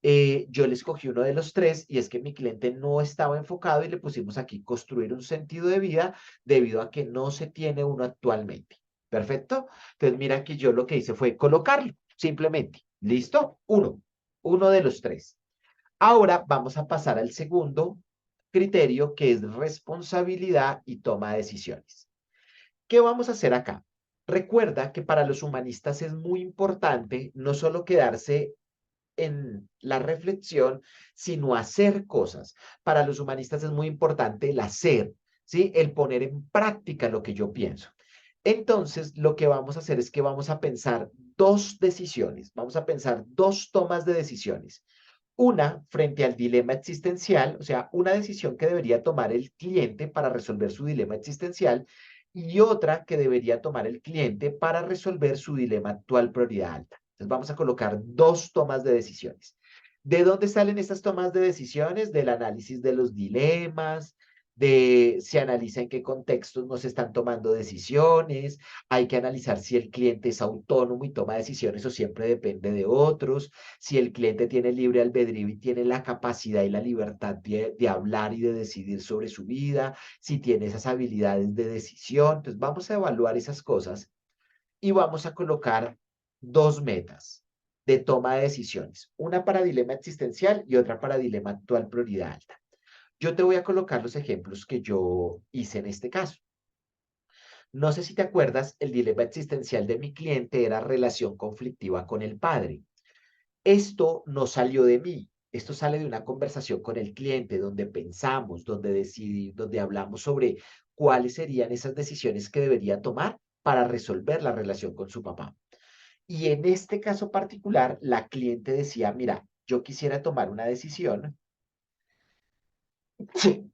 yo le escogí uno de los tres y es que mi cliente no estaba enfocado y le pusimos aquí construir un sentido de vida debido a que no se tiene uno actualmente. ¿Perfecto? Entonces mira que yo lo que hice fue colocarlo, simplemente. ¿Listo? Uno de los tres. Ahora vamos a pasar al segundo criterio que es responsabilidad y toma de decisiones. ¿Qué vamos a hacer acá? Recuerda que para los humanistas es muy importante no solo quedarse en la reflexión, sino hacer cosas. Para los humanistas es muy importante el hacer, ¿sí? El poner en práctica lo que yo pienso. Entonces, lo que vamos a hacer es que vamos a pensar dos decisiones, vamos a pensar dos tomas de decisiones. Una frente al dilema existencial, o sea, una decisión que debería tomar el cliente para resolver su dilema existencial y otra que debería tomar el cliente para resolver su dilema actual prioridad alta. Entonces vamos a colocar dos tomas de decisiones. ¿De dónde salen estas tomas de decisiones? Del análisis de los dilemas, se analiza en qué contextos nos están tomando decisiones, hay que analizar si el cliente es autónomo y toma decisiones o siempre depende de otros, si el cliente tiene libre albedrío y tiene la capacidad y la libertad de hablar y de decidir sobre su vida, si tiene esas habilidades de decisión. Entonces vamos a evaluar esas cosas y vamos a colocar dos metas de toma de decisiones, una para dilema existencial y otra para dilema actual prioridad alta. Yo te voy a colocar los ejemplos que yo hice en este caso. No sé si te acuerdas, el dilema existencial de mi cliente era relación conflictiva con el padre. Esto no salió de mí, esto sale de una conversación con el cliente donde pensamos, donde decidimos, donde hablamos sobre cuáles serían esas decisiones que debería tomar para resolver la relación con su papá. Y en este caso particular, la cliente decía, mira, yo quisiera tomar una decisión. Sí,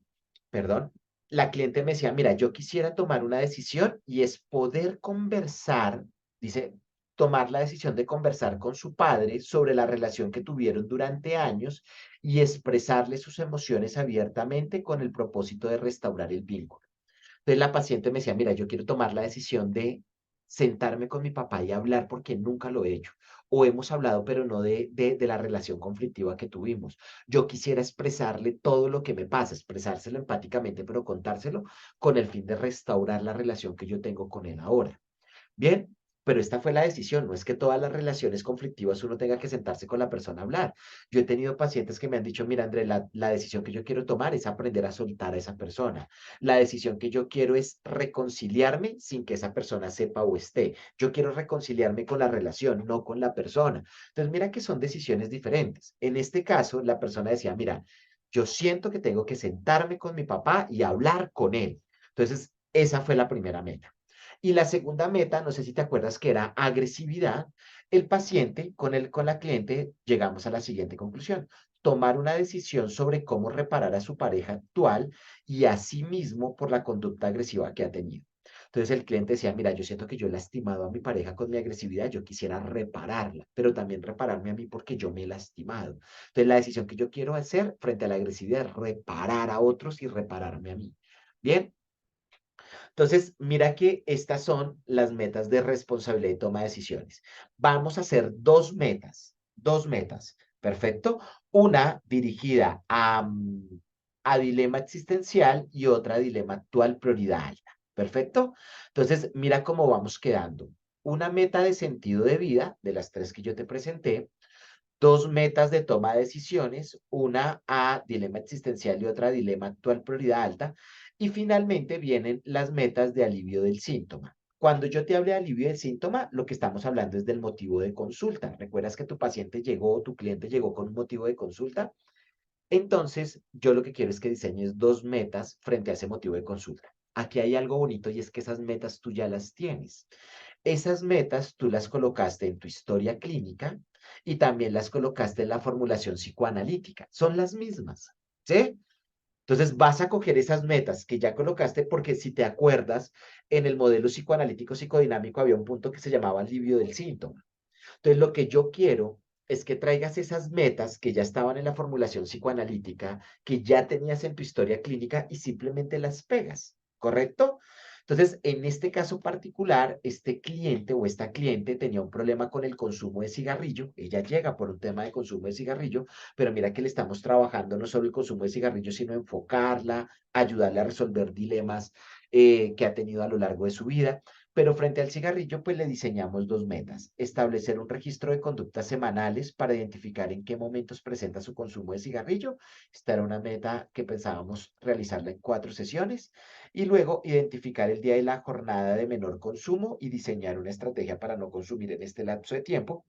perdón, la cliente me decía, mira, yo quisiera tomar una decisión y es poder conversar, dice, tomar la decisión de conversar con su padre sobre la relación que tuvieron durante años y expresarle sus emociones abiertamente con el propósito de restaurar el vínculo. Entonces la paciente me decía, mira, yo quiero tomar la decisión de sentarme con mi papá y hablar porque nunca lo he hecho. O hemos hablado, pero no de la relación conflictiva que tuvimos. Yo quisiera expresarle todo lo que me pasa, expresárselo empáticamente, pero contárselo con el fin de restaurar la relación que yo tengo con él ahora. Bien, pero esta fue la decisión, no es que todas las relaciones conflictivas uno tenga que sentarse con la persona a hablar. Yo he tenido pacientes que me han dicho, mira, André, la decisión que yo quiero tomar es aprender a soltar a esa persona. La decisión que yo quiero es reconciliarme sin que esa persona sepa o esté. Yo quiero reconciliarme con la relación, no con la persona. Entonces, mira que son decisiones diferentes. En este caso, la persona decía, mira, yo siento que tengo que sentarme con mi papá y hablar con él. Entonces, esa fue la primera meta. Y la segunda meta, no sé si te acuerdas que era agresividad, el paciente con la cliente llegamos a la siguiente conclusión, tomar una decisión sobre cómo reparar a su pareja actual y a sí mismo por la conducta agresiva que ha tenido. Entonces el cliente decía, mira, yo siento que yo he lastimado a mi pareja con mi agresividad, yo quisiera repararla, pero también repararme a mí porque yo me he lastimado. Entonces la decisión que yo quiero hacer frente a la agresividad es reparar a otros y repararme a mí. Bien, entonces, mira que estas son las metas de responsabilidad y toma de decisiones. Vamos a hacer dos metas, ¿perfecto? Una dirigida a dilema existencial y otra a dilema actual prioridad alta, ¿perfecto? Entonces, mira cómo vamos quedando. Una meta de sentido de vida, de las tres que yo te presenté, dos metas de toma de decisiones, una a dilema existencial y otra a dilema actual prioridad alta, y finalmente vienen las metas de alivio del síntoma. Cuando yo te hable de alivio del síntoma, lo que estamos hablando es del motivo de consulta. ¿Recuerdas que tu paciente llegó, tu cliente llegó con un motivo de consulta? Entonces, yo lo que quiero es que diseñes dos metas frente a ese motivo de consulta. Aquí hay algo bonito y es que esas metas tú ya las tienes. Esas metas tú las colocaste en tu historia clínica y también las colocaste en la formulación psicoanalítica. Son las mismas, ¿sí? Entonces vas a coger esas metas que ya colocaste porque si te acuerdas, en el modelo psicoanalítico psicodinámico había un punto que se llamaba alivio del síntoma. Entonces, lo que yo quiero es que traigas esas metas que ya estaban en la formulación psicoanalítica, que ya tenías en tu historia clínica y simplemente las pegas, ¿correcto? Entonces, en este caso particular, este cliente o esta cliente tenía un problema con el consumo de cigarrillo. Ella llega por un tema de consumo de cigarrillo, pero mira que le estamos trabajando no solo el consumo de cigarrillo, sino enfocarla, ayudarle a resolver dilemas que ha tenido a lo largo de su vida. Pero frente al cigarrillo, pues le diseñamos dos metas. Establecer un registro de conductas semanales para identificar en qué momentos presenta su consumo de cigarrillo. Esta era una meta que pensábamos realizarla en 4 sesiones. Y luego identificar el día y la jornada de menor consumo y diseñar una estrategia para no consumir en este lapso de tiempo.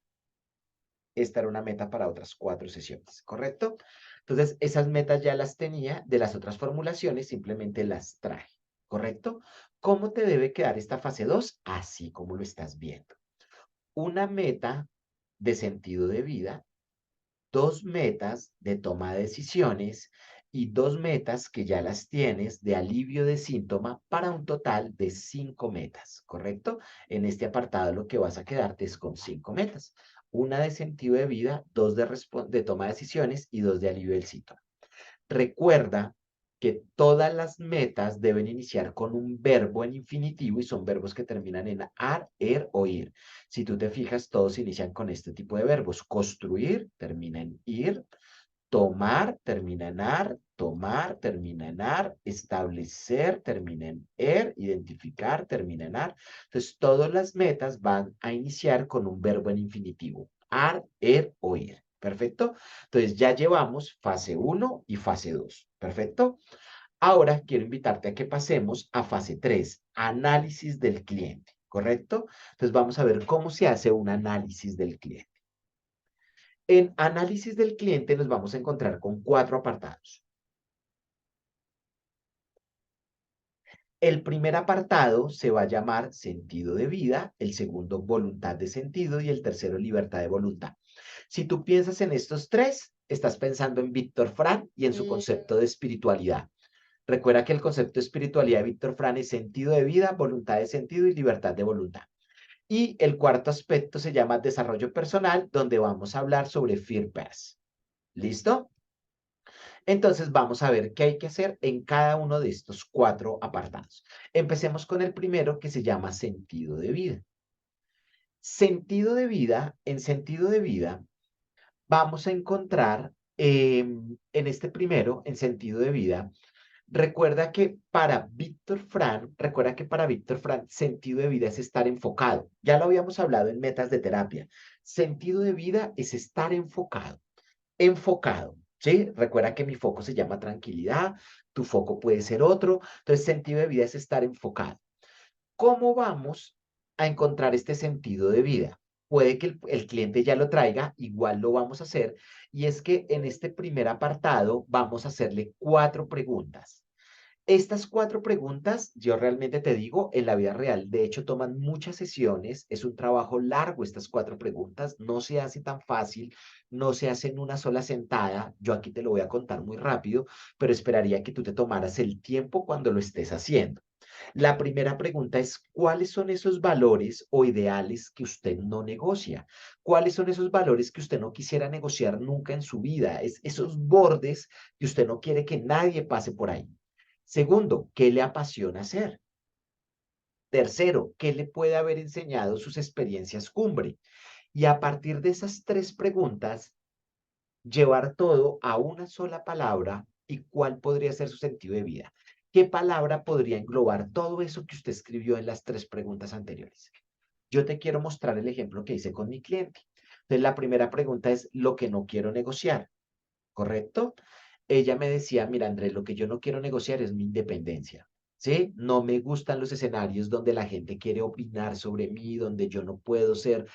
Esta era una meta para otras 4 sesiones, ¿correcto? Entonces, esas metas ya las tenía de las otras formulaciones, simplemente las traje, ¿correcto? ¿Cómo te debe quedar esta fase 2? Así como lo estás viendo. Una meta de sentido de vida, dos metas de toma de decisiones y dos metas que ya las tienes de alivio de síntoma para un total de 5 metas, ¿correcto? En este apartado lo que vas a quedarte es con 5 metas. Una de sentido de vida, dos de toma de decisiones y dos de alivio del síntoma. Recuerda que todas las metas deben iniciar con un verbo en infinitivo y son verbos que terminan en ar, er o ir. Si tú te fijas, todos inician con este tipo de verbos. Construir termina en ir, tomar termina en ar, tomar termina en ar, establecer termina en er, identificar termina en ar. Entonces, todas las metas van a iniciar con un verbo en infinitivo. Ar, er o ir. ¿Perfecto? Entonces, ya llevamos fase 1 y fase 2. ¿Perfecto? Ahora quiero invitarte a que pasemos a fase 3, análisis del cliente. ¿Correcto? Entonces, vamos a ver cómo se hace un análisis del cliente. En análisis del cliente nos vamos a encontrar con 4 apartados. El primer apartado se va a llamar sentido de vida, el segundo voluntad de sentido y el tercero libertad de voluntad. Si tú piensas en estos tres, estás pensando en Víctor Frank y en su concepto de espiritualidad. Recuerda que el concepto de espiritualidad de Víctor Frank es sentido de vida, voluntad de sentido y libertad de voluntad. Y el cuarto aspecto se llama desarrollo personal, donde vamos a hablar sobre Fear Pass. ¿Listo? Entonces vamos a ver qué hay que hacer en cada uno de estos 4 apartados. Empecemos con el primero que se llama sentido de vida. Sentido de vida, en sentido de vida, vamos a encontrar en este primero, en sentido de vida, recuerda que para Víctor Frank, sentido de vida es estar enfocado. Ya lo habíamos hablado en metas de terapia. Sentido de vida es estar enfocado. Enfocado, ¿sí? Recuerda que mi foco se llama tranquilidad, tu foco puede ser otro, entonces sentido de vida es estar enfocado. ¿Cómo vamos a encontrar este sentido de vida? Puede que el cliente ya lo traiga, igual lo vamos a hacer, y es que en este primer apartado vamos a hacerle 4 preguntas. Estas 4 preguntas, yo realmente te digo, en la vida real, de hecho, toman muchas sesiones, es un trabajo largo estas 4 preguntas, no se hace tan fácil, no se hace en una sola sentada, yo aquí te lo voy a contar muy rápido, pero esperaría que tú te tomaras el tiempo cuando lo estés haciendo. La primera pregunta es, ¿cuáles son esos valores o ideales que usted no negocia? ¿Cuáles son esos valores que usted no quisiera negociar nunca en su vida? Es esos bordes que usted no quiere que nadie pase por ahí. Segundo, ¿qué le apasiona hacer? Tercero, ¿qué le puede haber enseñado sus experiencias cumbre? Y a partir de esas 3 preguntas, llevar todo a una sola palabra y cuál podría ser su sentido de vida. ¿Qué palabra podría englobar todo eso que usted escribió en las 3 preguntas anteriores? Yo te quiero mostrar el ejemplo que hice con mi cliente. Entonces, la primera pregunta es lo que no quiero negociar, ¿correcto? Ella me decía, mira, Andrés, lo que yo no quiero negociar es mi independencia, ¿sí? No me gustan los escenarios donde la gente quiere opinar sobre mí, donde yo no puedo ser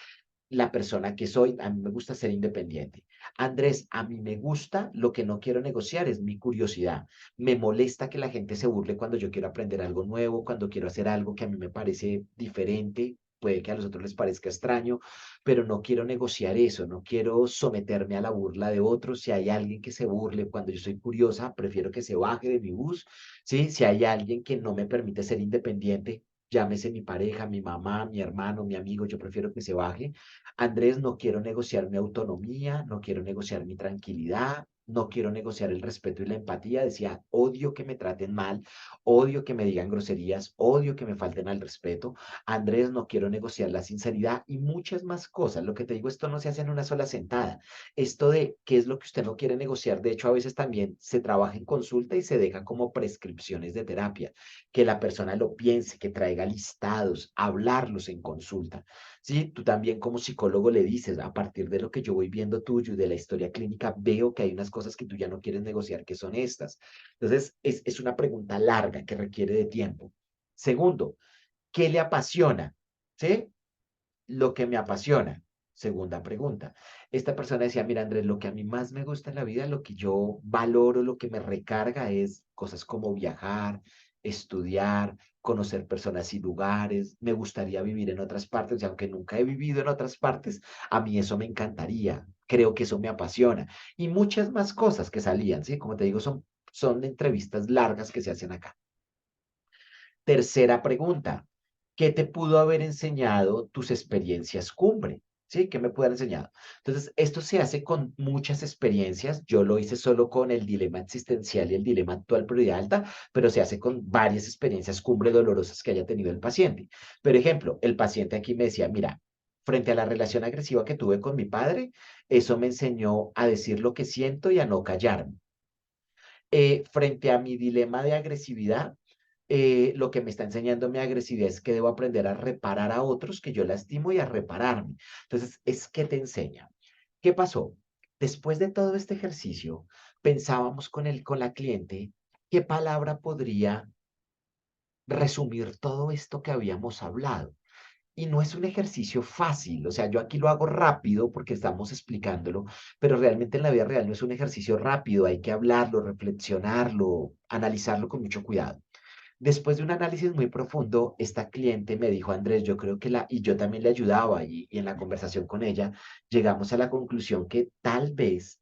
la persona que soy, a mí me gusta ser independiente. Andrés, a mí me gusta, lo que no quiero negociar es mi curiosidad. Me molesta que la gente se burle cuando yo quiero aprender algo nuevo, cuando quiero hacer algo que a mí me parece diferente. Puede que a los otros les parezca extraño, pero no quiero negociar eso, no quiero someterme a la burla de otros. Si hay alguien que se burle cuando yo soy curiosa, prefiero que se baje de mi bus, ¿sí? Si hay alguien que no me permite ser independiente, llámese mi pareja, mi mamá, mi hermano, mi amigo, yo prefiero que se baje. Andrés, no quiero negociar mi autonomía, no quiero negociar mi tranquilidad, no quiero negociar el respeto y la empatía. Decía, odio que me traten mal, odio que me digan groserías, odio que me falten al respeto. Andrés, no quiero negociar la sinceridad y muchas más cosas. Lo que te digo, esto no se hace en una sola sentada. Esto de qué es lo que usted no quiere negociar, de hecho, a veces también se trabaja en consulta y se deja como prescripciones de terapia, que la persona lo piense, que traiga listados, hablarlos en consulta. Sí, tú también como psicólogo le dices, a partir de lo que yo voy viendo tuyo y de la historia clínica, veo que hay unas cosas que tú ya no quieres negociar, que son estas. Entonces, es una pregunta larga que requiere de tiempo. Segundo, ¿qué le apasiona? ¿Sí? Lo que me apasiona. Segunda pregunta. Esta persona decía, mira, Andrés, lo que a mí más me gusta en la vida, lo que yo valoro, lo que me recarga es cosas como viajar, estudiar, conocer personas y lugares. Me gustaría vivir en otras partes y aunque nunca he vivido en otras partes, a mí eso me encantaría. Creo que eso me apasiona. Y muchas más cosas que salían, ¿sí? Como te digo, son entrevistas largas que se hacen acá. Tercera pregunta, ¿qué te pudo haber enseñado tus experiencias cumbre? ¿Sí? ¿Qué me pudo haber enseñado? Entonces, esto se hace con muchas experiencias. Yo lo hice solo con el dilema existencial y el dilema actual prioridad alta, pero se hace con varias experiencias cumbre dolorosas que haya tenido el paciente. Por ejemplo, el paciente aquí me decía, mira, frente a la relación agresiva que tuve con mi padre, eso me enseñó a decir lo que siento y a no callarme. Frente a mi dilema de agresividad, lo que me está enseñando mi agresividad es que debo aprender a reparar a otros que yo lastimo y a repararme. Entonces, es que te enseña. ¿Qué pasó? Después de todo este ejercicio, pensábamos con la cliente qué palabra podría resumir todo esto que habíamos hablado. Y no es un ejercicio fácil, o sea, yo aquí lo hago rápido porque estamos explicándolo, pero realmente en la vida real no es un ejercicio rápido, hay que hablarlo, reflexionarlo, analizarlo con mucho cuidado. Después de un análisis muy profundo, esta cliente me dijo, Andrés, yo creo que y yo también le ayudaba y en la conversación con ella llegamos a la conclusión que tal vez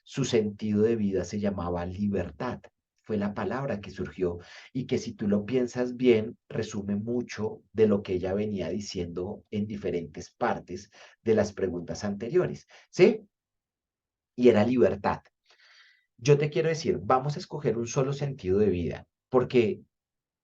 su sentido de vida se llamaba libertad. Fue la palabra que surgió y que si tú lo piensas bien, resume mucho de lo que ella venía diciendo en diferentes partes de las preguntas anteriores, ¿sí? Y era libertad. Yo te quiero decir, vamos a escoger un solo sentido de vida, porque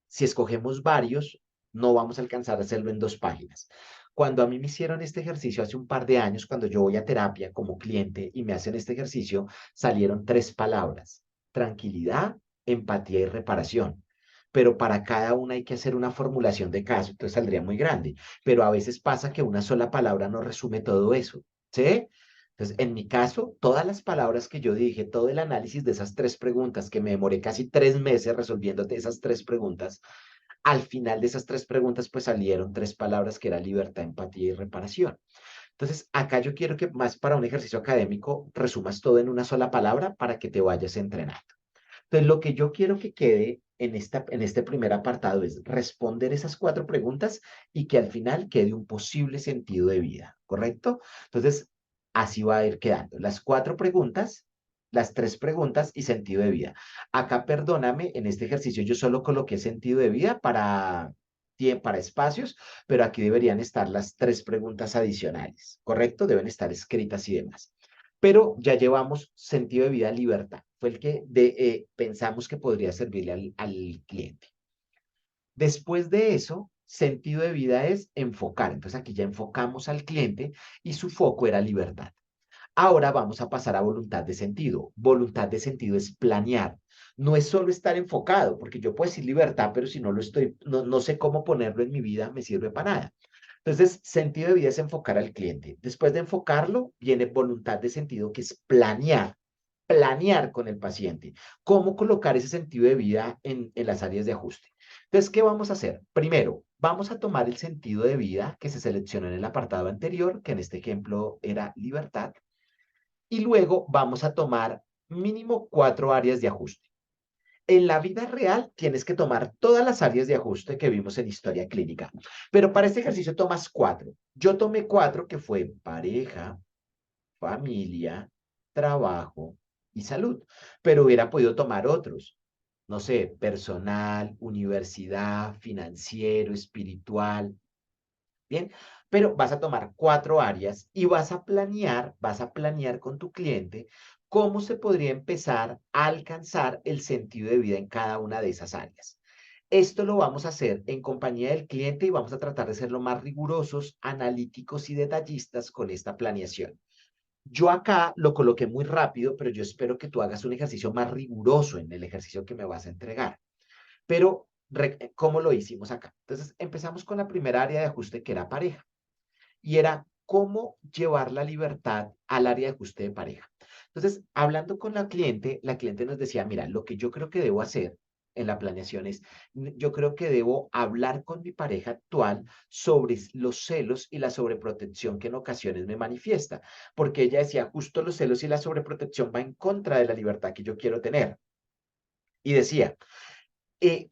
si escogemos varios, no vamos a alcanzar a hacerlo en 2 páginas. Cuando a mí me hicieron este ejercicio hace un par de años, cuando yo voy a terapia como cliente y me hacen este ejercicio, salieron 3 palabras: tranquilidad, empatía y reparación. Pero para cada una hay que hacer una formulación de caso, entonces saldría muy grande. Pero a veces pasa que una sola palabra no resume todo eso, ¿sí? Entonces, en mi caso, todas las palabras que yo dije, todo el análisis de esas 3 preguntas, que me demoré casi 3 meses resolviéndote esas 3 preguntas, al final de esas 3 preguntas, pues salieron 3 palabras que era libertad, empatía y reparación. Entonces, acá yo quiero que más para un ejercicio académico resumas todo en una sola palabra para que te vayas entrenando. Entonces, lo que yo quiero que quede en este primer apartado es responder esas 4 preguntas y que al final quede un posible sentido de vida, ¿correcto? Entonces, así va a ir quedando. Las 4 preguntas, las 3 preguntas y sentido de vida. Acá, perdóname, en este ejercicio yo solo coloqué sentido de vida para espacios, pero aquí deberían estar las 3 preguntas adicionales, ¿correcto? Deben estar escritas y demás, pero ya llevamos sentido de vida, libertad. Fue el que pensamos que podría servirle al cliente. Después de eso, sentido de vida es enfocar. Entonces aquí ya enfocamos al cliente y su foco era libertad. Ahora vamos a pasar a voluntad de sentido. Voluntad de sentido es planear. No es solo estar enfocado, porque yo puedo decir libertad, pero si no lo estoy, no sé cómo ponerlo en mi vida, me sirve para nada. Entonces, sentido de vida es enfocar al cliente. Después de enfocarlo, viene voluntad de sentido, que es planear con el paciente, cómo colocar ese sentido de vida en las áreas de ajuste. Entonces, ¿qué vamos a hacer? Primero, vamos a tomar el sentido de vida que se seleccionó en el apartado anterior, que en este ejemplo era libertad, y luego vamos a tomar mínimo 4 áreas de ajuste. En la vida real tienes que tomar todas las áreas de ajuste que vimos en historia clínica, pero para este ejercicio tomas 4. Yo tomé 4 que fue pareja, familia, trabajo y salud, pero hubiera podido tomar otros, no sé, personal, universidad, financiero, espiritual, bien, pero vas a tomar 4 áreas y vas a planear con tu cliente cómo se podría empezar a alcanzar el sentido de vida en cada una de esas áreas. Esto lo vamos a hacer en compañía del cliente y vamos a tratar de ser lo más rigurosos, analíticos y detallistas con esta planeación. Yo acá lo coloqué muy rápido, pero yo espero que tú hagas un ejercicio más riguroso en el ejercicio que me vas a entregar. Pero, ¿cómo lo hicimos acá? Entonces, empezamos con la primera área de ajuste que era pareja y era cómo llevar la libertad al área de ajuste de pareja. Entonces, hablando con la cliente nos decía, mira, lo que yo creo que debo hacer en la planeación es, yo creo que debo hablar con mi pareja actual sobre los celos y la sobreprotección que en ocasiones me manifiesta, porque ella decía, justo los celos y la sobreprotección va en contra de la libertad que yo quiero tener. Y decía,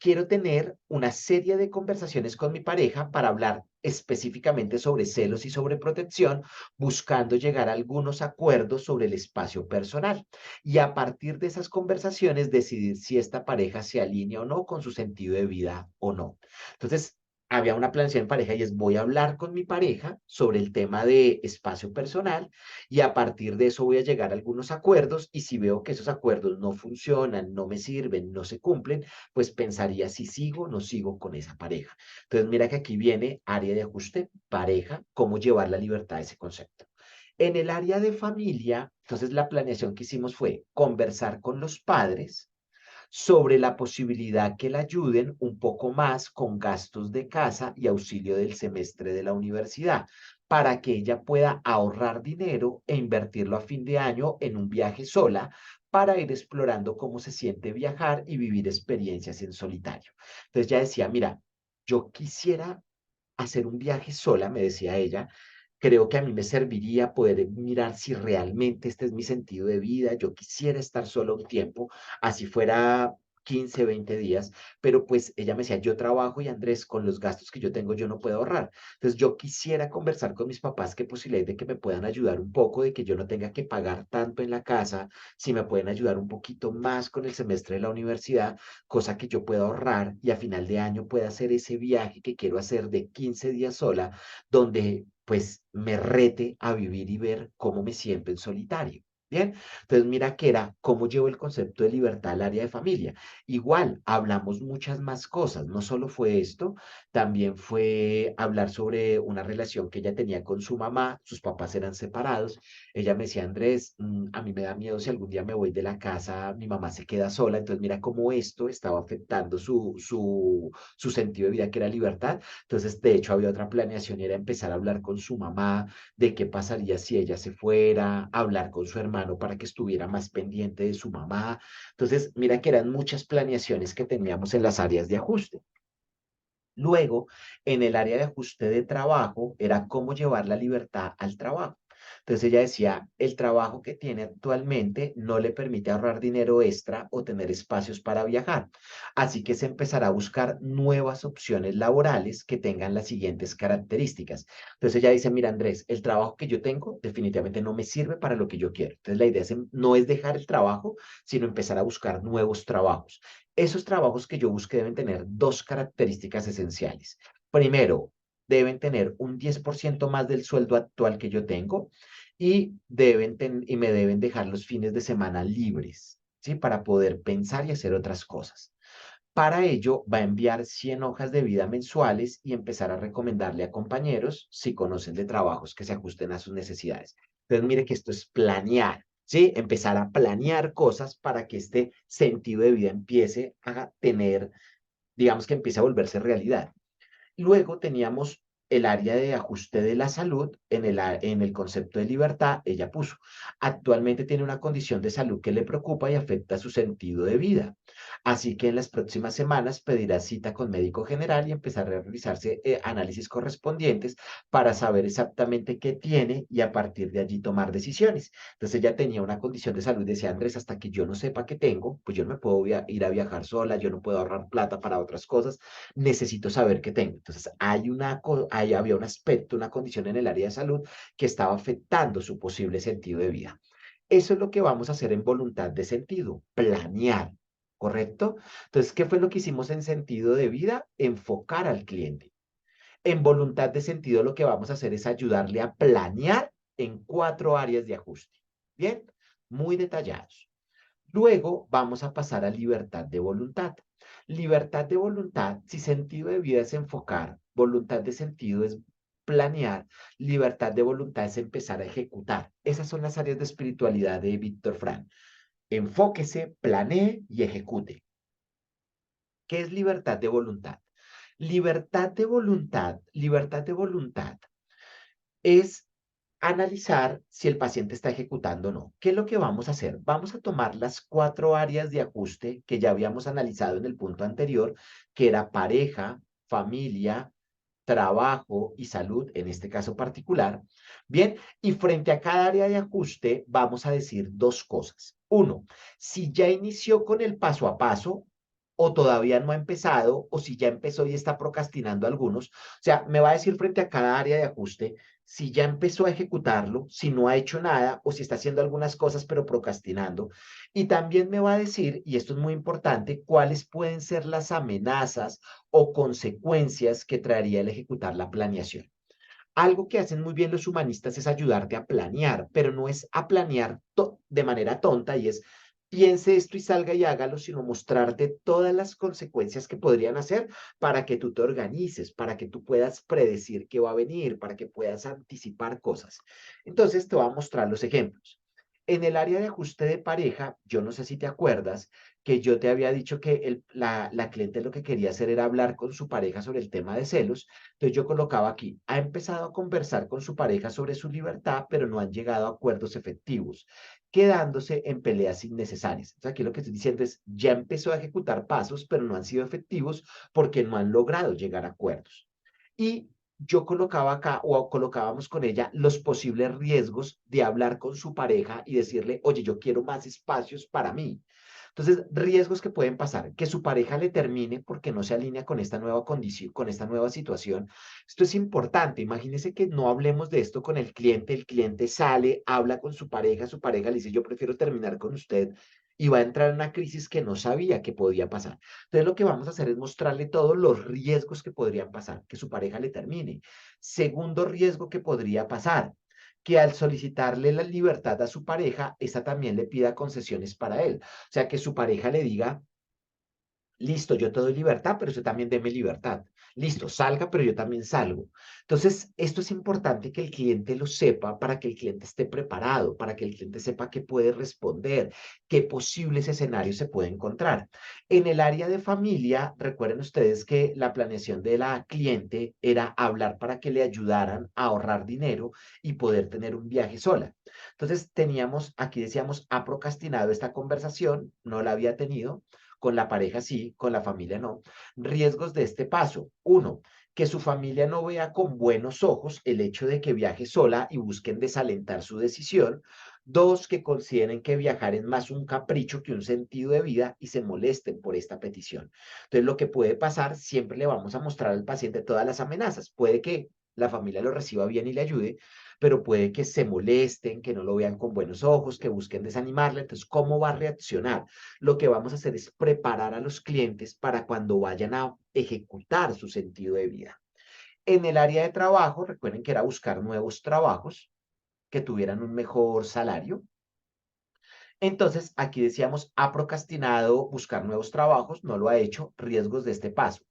quiero tener una serie de conversaciones con mi pareja para hablar específicamente sobre celos y sobre protección, buscando llegar a algunos acuerdos sobre el espacio personal. Y a partir de esas conversaciones, decidir si esta pareja se alinea o no con su sentido de vida o no. Entonces, había una planeación en pareja y es voy a hablar con mi pareja sobre el tema de espacio personal y a partir de eso voy a llegar a algunos acuerdos y si veo que esos acuerdos no funcionan, no me sirven, no se cumplen, pues pensaría si sigo o no sigo con esa pareja. Entonces, mira que aquí viene área de ajuste, pareja, cómo llevar la libertad a ese concepto. En el área de familia, entonces la planeación que hicimos fue conversar con los padres sobre la posibilidad que la ayuden un poco más con gastos de casa y auxilio del semestre de la universidad, para que ella pueda ahorrar dinero e invertirlo a fin de año en un viaje sola para ir explorando cómo se siente viajar y vivir experiencias en solitario. Entonces ya decía, mira, yo quisiera hacer un viaje sola, me decía ella, creo que a mí me serviría poder mirar si realmente este es mi sentido de vida. Yo quisiera estar solo un tiempo, así fuera 15, 20 días, pero pues ella me decía, yo trabajo y Andrés, con los gastos que yo tengo, yo no puedo ahorrar. Entonces yo quisiera conversar con mis papás qué posibilidad de que me puedan ayudar un poco, de que yo no tenga que pagar tanto en la casa, si me pueden ayudar un poquito más con el semestre de la universidad, cosa que yo pueda ahorrar y a final de año pueda hacer ese viaje que quiero hacer de 15 días sola donde pues me rete a vivir y ver cómo me siento en solitario. Bien, entonces mira que era cómo llevo el concepto de libertad al área de familia. Igual, hablamos muchas más cosas, no solo fue esto, también fue hablar sobre una relación que ella tenía con su mamá, sus papás eran separados. Ella me decía, Andrés, a mí me da miedo si algún día me voy de la casa, mi mamá se queda sola, entonces mira cómo esto estaba afectando su sentido de vida, que era libertad. Entonces, de hecho, había otra planeación y era empezar a hablar con su mamá de qué pasaría si ella se fuera, hablar con su hermano para que estuviera más pendiente de su mamá. Entonces, mira que eran muchas planeaciones que teníamos en las áreas de ajuste. Luego, en el área de ajuste de trabajo, era cómo llevar la libertad al trabajo. Entonces ella decía, el trabajo que tiene actualmente no le permite ahorrar dinero extra o tener espacios para viajar. Así que se empezará a buscar nuevas opciones laborales que tengan las siguientes características. Entonces ella dice, mira Andrés, el trabajo que yo tengo definitivamente no me sirve para lo que yo quiero. Entonces la idea no es dejar el trabajo, sino empezar a buscar nuevos trabajos. Esos trabajos que yo busque deben tener dos características esenciales. Primero, deben tener un 10% más del sueldo actual que yo tengo y me deben dejar los fines de semana libres, ¿sí? Para poder pensar y hacer otras cosas. Para ello, va a enviar 100 hojas de vida mensuales y empezar a recomendarle a compañeros si conocen de trabajos que se ajusten a sus necesidades. Entonces, mire que esto es planear, ¿sí? Empezar a planear cosas para que este sentido de vida empiece a tener, digamos que empiece a volverse realidad. Luego teníamos el área de ajuste de la salud, en el concepto de libertad, ella puso, actualmente tiene una condición de salud que le preocupa y afecta su sentido de vida. Así que en las próximas semanas pedirá cita con médico general y empezará a realizarse análisis correspondientes para saber exactamente qué tiene y a partir de allí tomar decisiones. Entonces ella tenía una condición de salud, decía Andrés, hasta que yo no sepa qué tengo, pues yo no me puedo ir a viajar sola, yo no puedo ahorrar plata para otras cosas, necesito saber qué tengo. Entonces había un aspecto, una condición en el área de salud que estaba afectando su posible sentido de vida. Eso es lo que vamos a hacer en voluntad de sentido, planear, ¿correcto? Entonces, ¿qué fue lo que hicimos en sentido de vida? Enfocar al cliente. En voluntad de sentido, lo que vamos a hacer es ayudarle a planear en 4 áreas de ajuste. Bien, muy detallados. Luego vamos a pasar a libertad de voluntad. Libertad de voluntad, si sentido de vida es enfocar, voluntad de sentido es planear, libertad de voluntad es empezar a ejecutar. Esas son las áreas de espiritualidad de Víctor Frank. Enfóquese, planee y ejecute. ¿Qué es libertad de voluntad es analizar si el paciente está ejecutando o no. ¿Qué es lo que vamos a hacer? Vamos a tomar las 4 áreas de ajuste que ya habíamos analizado en el punto anterior, que era pareja, familia, trabajo y salud, en este caso particular. Bien, y frente a cada área de ajuste vamos a decir dos cosas. Uno, si ya inició con el paso a paso o todavía no ha empezado, o si ya empezó y está procrastinando algunos. O sea, me va a decir frente a cada área de ajuste si ya empezó a ejecutarlo, si no ha hecho nada o si está haciendo algunas cosas pero procrastinando. Y también me va a decir, y esto es muy importante, cuáles pueden ser las amenazas o consecuencias que traería el ejecutar la planeación. Algo que hacen muy bien los humanistas es ayudarte a planear, pero no es a planear de manera tonta y es piense esto y salga y hágalo, sino mostrarte todas las consecuencias que podrían hacer para que tú te organices, para que tú puedas predecir qué va a venir, para que puedas anticipar cosas. Entonces te voy a mostrar los ejemplos. En el área de ajuste de pareja, yo no sé si te acuerdas que yo te había dicho que la cliente lo que quería hacer era hablar con su pareja sobre el tema de celos. Entonces yo colocaba aquí, ha empezado a conversar con su pareja sobre su libertad, pero no han llegado a acuerdos efectivos, quedándose en peleas innecesarias. Entonces aquí lo que estoy diciendo es, ya empezó a ejecutar pasos, pero no han sido efectivos porque no han logrado llegar a acuerdos. Y yo colocaba acá o colocábamos con ella los posibles riesgos de hablar con su pareja y decirle, oye, yo quiero más espacios para mí. Entonces, riesgos que pueden pasar, que su pareja le termine porque no se alinea con esta nueva condición, con esta nueva situación. Esto es importante. Imagínese que no hablemos de esto con el cliente sale, habla con su pareja le dice, yo prefiero terminar con usted y va a entrar en una crisis que no sabía que podía pasar. Entonces, lo que vamos a hacer es mostrarle todos los riesgos que podrían pasar, que su pareja le termine. Segundo riesgo que podría pasar, que al solicitarle la libertad a su pareja, esa también le pida concesiones para él. O sea, que su pareja le diga, listo, yo te doy libertad, pero usted también deme libertad. Listo, salga, pero yo también salgo. Entonces, esto es importante que el cliente lo sepa para que el cliente esté preparado, para que el cliente sepa qué puede responder, qué posibles escenarios se puede encontrar. En el área de familia, recuerden ustedes que la planeación de la cliente era hablar para que le ayudaran a ahorrar dinero y poder tener un viaje sola. Entonces, teníamos, aquí decíamos, ha procrastinado esta conversación, no la había tenido con la pareja sí, con la familia no. Riesgos de este paso. Uno, que su familia no vea con buenos ojos el hecho de que viaje sola y busquen desalentar su decisión. Dos, que consideren que viajar es más un capricho que un sentido de vida y se molesten por esta petición. Entonces, lo que puede pasar, siempre le vamos a mostrar al paciente todas las amenazas. Puede que la familia lo reciba bien y le ayude, pero puede que se molesten, que no lo vean con buenos ojos, que busquen desanimarle. Entonces, ¿cómo va a reaccionar? Lo que vamos a hacer es preparar a los clientes para cuando vayan a ejecutar su sentido de vida. En el área de trabajo, recuerden que era buscar nuevos trabajos que tuvieran un mejor salario. Entonces, aquí decíamos, ha procrastinado buscar nuevos trabajos, no lo ha hecho, riesgos de este paso.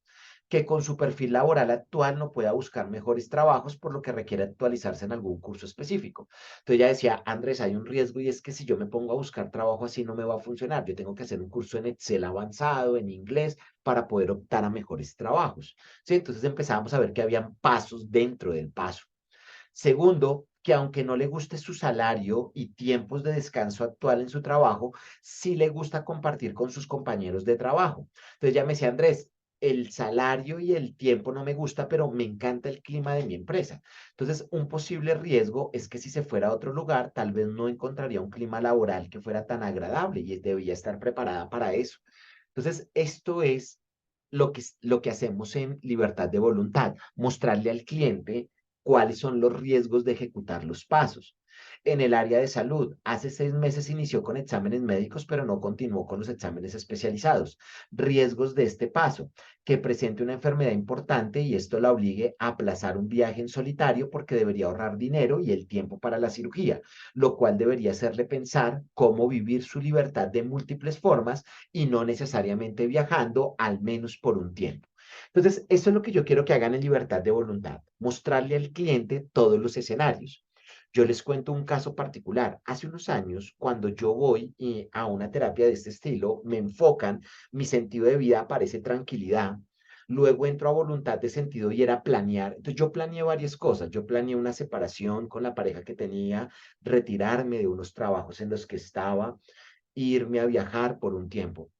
que con su perfil laboral actual no pueda buscar mejores trabajos, por lo que requiere actualizarse en algún curso específico. Entonces ella decía, Andrés, hay un riesgo y es que si yo me pongo a buscar trabajo así no me va a funcionar. Yo tengo que hacer un curso en Excel avanzado, en inglés, para poder optar a mejores trabajos. ¿Sí? Entonces empezábamos a ver que habían pasos dentro del paso. Segundo, que aunque no le guste su salario y tiempos de descanso actual en su trabajo, sí le gusta compartir con sus compañeros de trabajo. Entonces ya me decía Andrés, el salario y el tiempo no me gusta, pero me encanta el clima de mi empresa. Entonces, un posible riesgo es que si se fuera a otro lugar, tal vez no encontraría un clima laboral que fuera tan agradable y debía estar preparada para eso. Entonces, esto es lo que hacemos en libertad de voluntad, mostrarle al cliente cuáles son los riesgos de ejecutar los pasos. En el área de salud, hace 6 meses inició con exámenes médicos, pero no continuó con los exámenes especializados. Riesgos de este paso, que presente una enfermedad importante y esto la obligue a aplazar un viaje en solitario porque debería ahorrar dinero y el tiempo para la cirugía, lo cual debería hacerle pensar cómo vivir su libertad de múltiples formas y no necesariamente viajando, al menos por un tiempo. Entonces, eso es lo que yo quiero que hagan en libertad de voluntad, mostrarle al cliente todos los escenarios. Yo les cuento un caso particular. Hace unos años, cuando yo voy a una terapia de este estilo, me enfocan, mi sentido de vida aparece tranquilidad. Luego entro a voluntad de sentido y era planear. Entonces yo planeé varias cosas. Yo planeé una separación con la pareja que tenía, retirarme de unos trabajos en los que estaba, irme a viajar por un tiempo.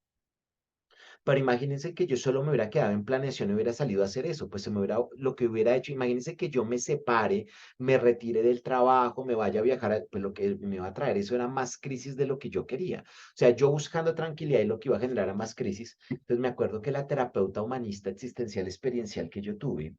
Pero imagínense que yo solo me hubiera quedado en planeación y hubiera salido a hacer eso, pues se me hubiera, lo que hubiera hecho, imagínense que yo me separe, me retire del trabajo, me vaya a viajar, pues lo que me iba a traer eso era más crisis de lo que yo quería. O sea, yo buscando tranquilidad y lo que iba a generar era más crisis. Entonces me acuerdo que la terapeuta humanista existencial experiencial que yo tuve,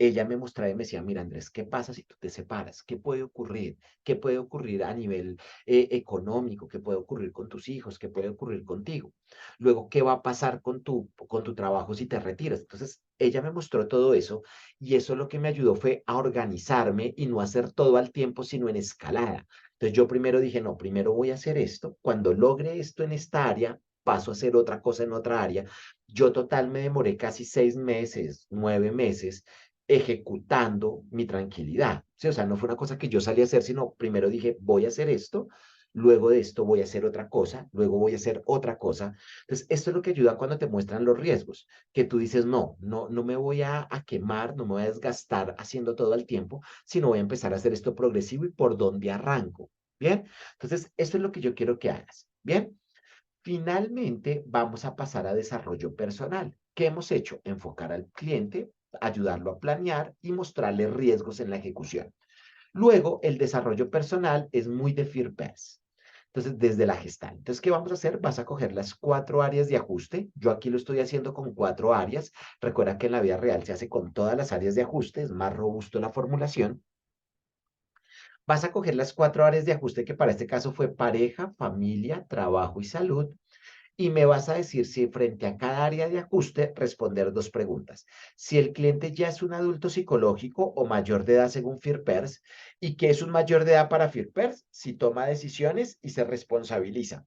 ella me mostraba y me decía, mira Andrés, ¿qué pasa si tú te separas? ¿Qué puede ocurrir? ¿Qué puede ocurrir a nivel económico? ¿Qué puede ocurrir con tus hijos? ¿Qué puede ocurrir contigo? Luego, ¿qué va a pasar con tu trabajo si te retiras? Entonces, ella me mostró todo eso y eso lo que me ayudó fue a organizarme y no hacer todo al tiempo, sino en escalada. Entonces, yo primero dije, no, primero voy a hacer esto. Cuando logre esto en esta área, paso a hacer otra cosa en otra área. Yo total me demoré casi 6 meses, 9 meses ejecutando mi tranquilidad. Sí, o sea, no fue una cosa que yo salí a hacer, sino primero dije, voy a hacer esto, luego de esto voy a hacer otra cosa, luego voy a hacer otra cosa. Entonces, esto es lo que ayuda cuando te muestran los riesgos, que tú dices, no me voy a quemar, no me voy a desgastar haciendo todo el tiempo, sino voy a empezar a hacer esto progresivo y por dónde arranco. Bien, entonces, esto es lo que yo quiero que hagas. Bien, finalmente vamos a pasar a desarrollo personal. ¿Qué hemos hecho? Enfocar al cliente, ayudarlo a planear y mostrarle riesgos en la ejecución. Luego, el desarrollo personal es muy de Fear Pass. Entonces, desde la gestal. Entonces, ¿qué vamos a hacer? Vas a coger las 4 áreas de ajuste. Yo aquí lo estoy haciendo con 4 áreas. Recuerda que en la vida real se hace con todas las áreas de ajuste, es más robusto la formulación. Vas a coger las 4 áreas de ajuste que para este caso fue pareja, familia, trabajo y salud y me vas a decir si frente a cada área de ajuste responder 2 preguntas. Si el cliente ya es un adulto psicológico o mayor de edad según FIRPERS y que es un mayor de edad para FIRPERS, si toma decisiones y se responsabiliza.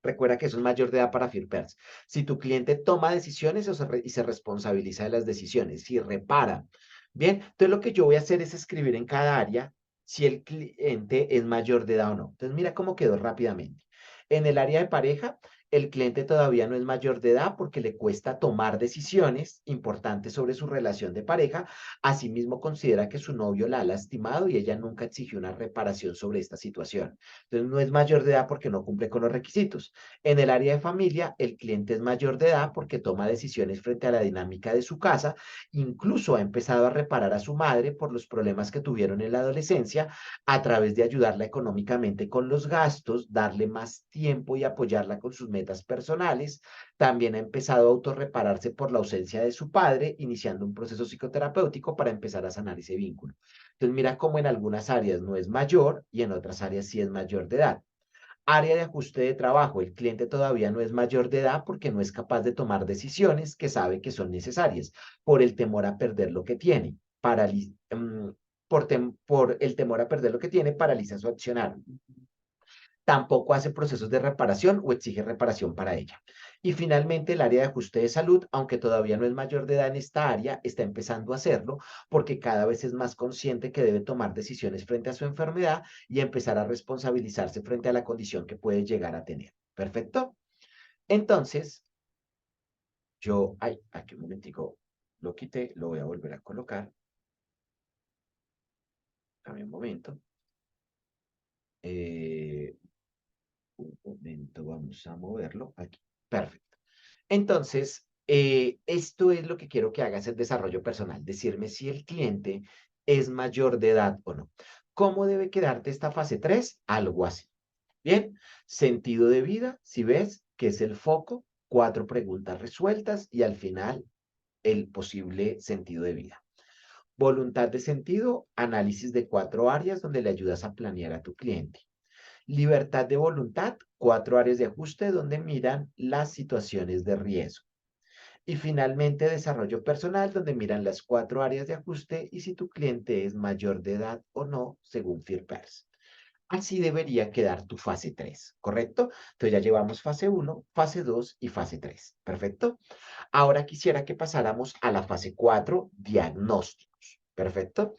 Recuerda que es un mayor de edad para FIRPERS. Si tu cliente toma decisiones y se responsabiliza de las decisiones, si repara. Bien, entonces lo que yo voy a hacer es escribir en cada área si el cliente es mayor de edad o no. Entonces mira cómo quedó rápidamente. En el área de pareja, el cliente todavía no es mayor de edad porque le cuesta tomar decisiones importantes sobre su relación de pareja. Asimismo, considera que su novio la ha lastimado y ella nunca exigió una reparación sobre esta situación. Entonces, no es mayor de edad porque no cumple con los requisitos. En el área de familia, el cliente es mayor de edad porque toma decisiones frente a la dinámica de su casa, incluso ha empezado a reparar a su madre por los problemas que tuvieron en la adolescencia a través de ayudarla económicamente con los gastos, darle más tiempo y apoyarla con sus metas personales. También ha empezado a autorrepararse por la ausencia de su padre, iniciando un proceso psicoterapéutico para empezar a sanar ese vínculo. Entonces, mira cómo en algunas áreas no es mayor y en otras áreas sí es mayor de edad. Área de ajuste de trabajo. El cliente todavía no es mayor de edad porque no es capaz de tomar decisiones que sabe que son necesarias por el temor a perder lo que tiene. Por el temor a perder lo que tiene, paraliza su accionar. tampoco hace procesos de reparación o exige reparación para ella. Y finalmente, el área de ajuste de salud, aunque todavía no es mayor de edad en esta área, está empezando a hacerlo porque cada vez es más consciente que debe tomar decisiones frente a su enfermedad y empezar a responsabilizarse frente a la condición que puede llegar a tener. ¿Perfecto? Entonces, aquí un momentico, lo quité, lo voy a volver a colocar. Dame un momento. Eh, un momento, vamos a moverlo aquí. Perfecto. Entonces, esto es lo que quiero que hagas el desarrollo personal, decirme si el cliente es mayor de edad o no. ¿Cómo debe quedarte esta fase 3? Algo así. Bien, sentido de vida, si ves que es el foco, 4 preguntas resueltas y al final el posible sentido de vida. Voluntad de sentido, análisis de 4 áreas donde le ayudas a planear a tu cliente. Libertad de voluntad, 4 áreas de ajuste donde miran las situaciones de riesgo. Y finalmente, desarrollo personal, donde miran las 4 áreas de ajuste y si tu cliente es mayor de edad o no, según FIRPERS. Así debería quedar tu fase 3, ¿correcto? Entonces ya llevamos fase 1, fase 2 y fase 3. ¿Perfecto? Ahora quisiera que pasáramos a la fase 4, diagnósticos. ¿Perfecto?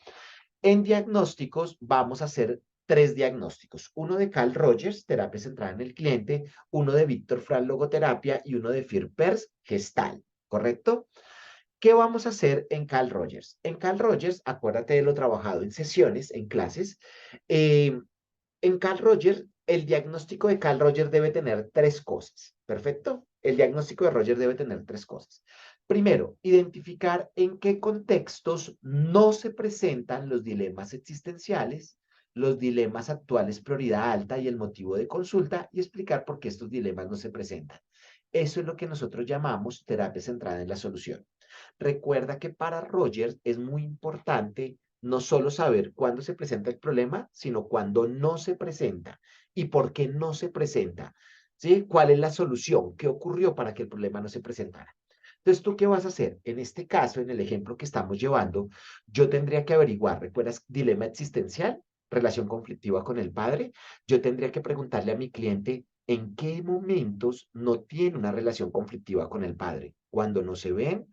En diagnósticos vamos a hacer 3 diagnósticos. Uno de Carl Rogers, terapia centrada en el cliente, uno de Víctor Frank, logoterapia, y uno de FIRPERS, gestal. ¿Correcto? ¿Qué vamos a hacer en Carl Rogers? En Carl Rogers, acuérdate de lo trabajado en sesiones, en clases. eh, en Carl Rogers, el diagnóstico de Carl Rogers debe tener 3 cosas. ¿Perfecto? El diagnóstico de Rogers debe tener 3 cosas. Primero, identificar en qué contextos no se presentan los dilemas existenciales, los dilemas actuales prioridad alta y el motivo de consulta y explicar por qué estos dilemas no se presentan. Eso es lo que nosotros llamamos terapia centrada en la solución. Recuerda que para Rogers es muy importante no solo saber cuándo se presenta el problema, sino cuándo no se presenta y por qué no se presenta. ¿Sí? ¿Cuál es la solución? ¿Qué ocurrió para que el problema no se presentara? Entonces, ¿tú qué vas a hacer? En este caso, en el ejemplo que estamos llevando, yo tendría que averiguar, ¿recuerdas? Dilema existencial, relación conflictiva con el padre. Yo tendría que preguntarle a mi cliente en qué momentos no tiene una relación conflictiva con el padre. Cuando no se ven,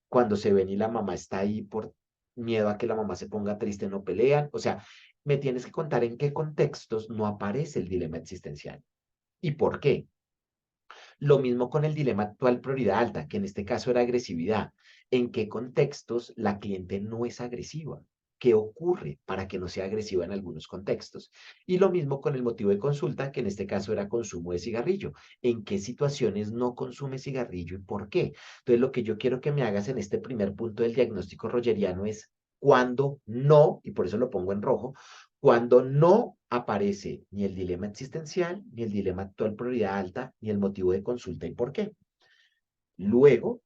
cuando se ven y la mamá está ahí por miedo a que la mamá se ponga triste, no pelean. O sea, me tienes que contar en qué contextos no aparece el dilema existencial y por qué. Lo mismo con el dilema actual prioridad alta, que en este caso era agresividad. ¿En qué contextos la cliente no es agresiva? ¿Qué ocurre para que no sea agresiva en algunos contextos? Y lo mismo con el motivo de consulta, que en este caso era consumo de cigarrillo. ¿En qué situaciones no consume cigarrillo y por qué? Entonces, lo que yo quiero que me hagas en este primer punto del diagnóstico rogeriano es cuando no, y por eso lo pongo en rojo, cuando no aparece ni el dilema existencial, ni el dilema actual prioridad alta, ni el motivo de consulta y por qué. Luego,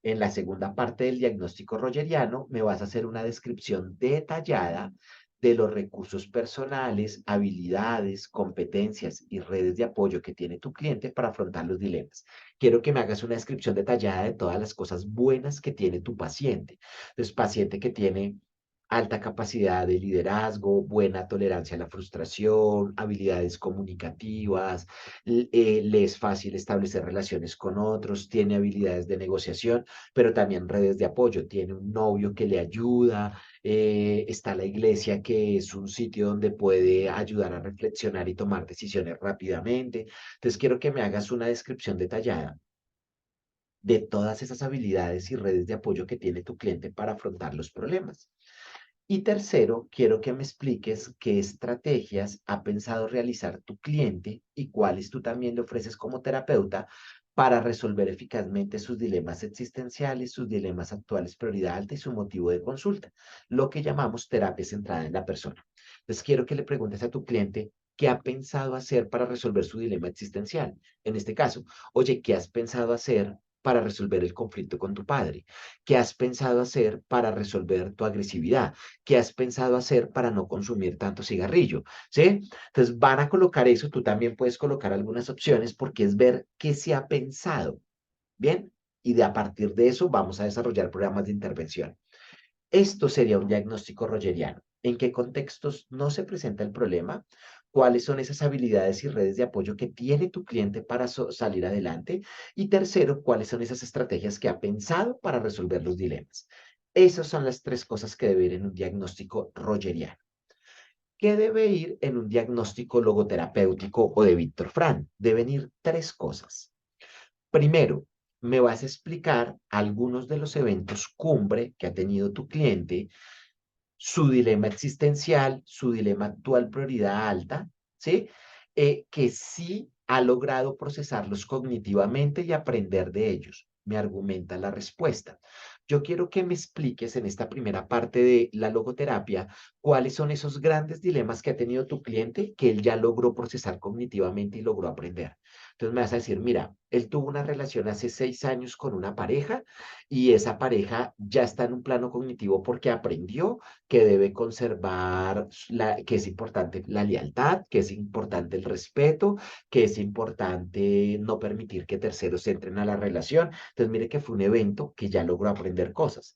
en la segunda parte del diagnóstico rogeriano, me vas a hacer una descripción detallada de los recursos personales, habilidades, competencias y redes de apoyo que tiene tu cliente para afrontar los dilemas. Quiero que me hagas una descripción detallada de todas las cosas buenas que tiene tu paciente. Entonces, paciente que tiene alta capacidad de liderazgo, buena tolerancia a la frustración, habilidades comunicativas, le es fácil establecer relaciones con otros, tiene habilidades de negociación, pero también redes de apoyo, tiene un novio que le ayuda, está la iglesia que es un sitio donde puede ayudar a reflexionar y tomar decisiones rápidamente. Entonces quiero que me hagas una descripción detallada de todas esas habilidades y redes de apoyo que tiene tu cliente para afrontar los problemas. Y tercero, quiero que me expliques qué estrategias ha pensado realizar tu cliente y cuáles tú también le ofreces como terapeuta para resolver eficazmente sus dilemas existenciales, sus dilemas actuales prioridad alta y su motivo de consulta, lo que llamamos terapia centrada en la persona. Entonces, quiero que le preguntes a tu cliente qué ha pensado hacer para resolver su dilema existencial. En este caso, oye, ¿qué has pensado hacer para resolver el conflicto con tu padre? ¿Qué has pensado hacer para resolver tu agresividad? ¿Qué has pensado hacer para no consumir tanto cigarrillo? ¿Sí? Entonces van a colocar eso, tú también puedes colocar algunas opciones porque es ver qué se ha pensado, ¿bien? Y de a partir de eso vamos a desarrollar programas de intervención. Esto sería un diagnóstico rogeriano. ¿En qué contextos no se presenta el problema? cuáles son esas habilidades y redes de apoyo que tiene tu cliente para salir adelante. Y tercero, cuáles son esas estrategias que ha pensado para resolver los dilemas. Esas son las tres cosas que debe ir en un diagnóstico rogeriano. ¿Qué debe ir en un diagnóstico logoterapéutico o de Víctor Frank? Deben ir tres cosas. Primero, me vas a explicar algunos de los eventos cumbre que ha tenido tu cliente, su dilema existencial, su dilema actual prioridad alta, ¿sí? Que sí ha logrado procesarlos cognitivamente y aprender de ellos. Me argumenta la respuesta. Yo quiero que me expliques en esta primera parte de la logoterapia cuáles son esos grandes dilemas que ha tenido tu cliente que él ya logró procesar cognitivamente y logró aprender. Entonces me vas a decir, mira, él tuvo una relación hace 6 años con una pareja y esa pareja ya está en un plano cognitivo porque aprendió que debe conservar, que es importante la lealtad, que es importante el respeto, que es importante no permitir que terceros entren a la relación. Entonces, mire que fue un evento que ya logró aprender cosas.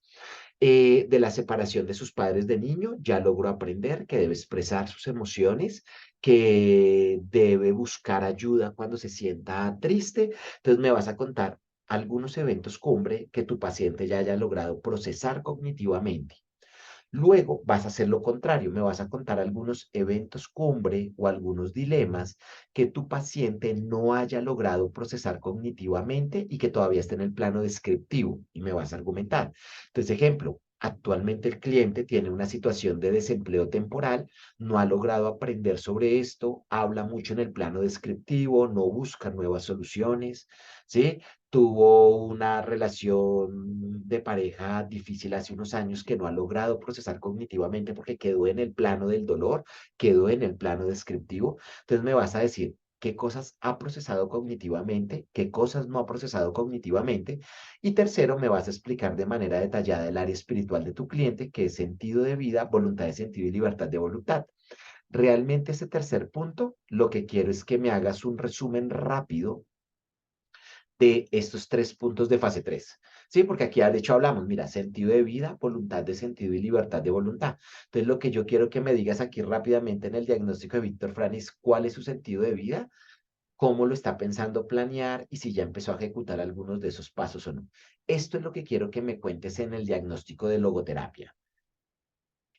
De la separación de sus padres de niño, ya logró aprender que debe expresar sus emociones, que debe buscar ayuda cuando se sienta triste. Entonces, me vas a contar algunos eventos cumbre que tu paciente ya haya logrado procesar cognitivamente. Luego vas a hacer lo contrario, me vas a contar algunos eventos cumbre o algunos dilemas que tu paciente no haya logrado procesar cognitivamente y que todavía esté en el plano descriptivo y me vas a argumentar. Entonces, ejemplo, actualmente el cliente tiene una situación de desempleo temporal, no ha logrado aprender sobre esto, habla mucho en el plano descriptivo, no busca nuevas soluciones, ¿sí? Tuvo una relación de pareja difícil hace unos años que no ha logrado procesar cognitivamente porque quedó en el plano del dolor, quedó en el plano descriptivo. Entonces me vas a decir qué cosas ha procesado cognitivamente, qué cosas no ha procesado cognitivamente. Y tercero, me vas a explicar de manera detallada el área espiritual de tu cliente, que es sentido de vida, voluntad de sentido y libertad de voluntad. Realmente ese tercer punto, lo que quiero es que me hagas un resumen rápido de estos tres puntos de fase 3. Sí, porque aquí de hecho hablamos, mira, sentido de vida, voluntad de sentido y libertad de voluntad. Entonces, lo que yo quiero que me digas aquí rápidamente en el diagnóstico de Víctor Fran es cuál es su sentido de vida, cómo lo está pensando planear y si ya empezó a ejecutar algunos de esos pasos o no. Esto es lo que quiero que me cuentes en el diagnóstico de logoterapia.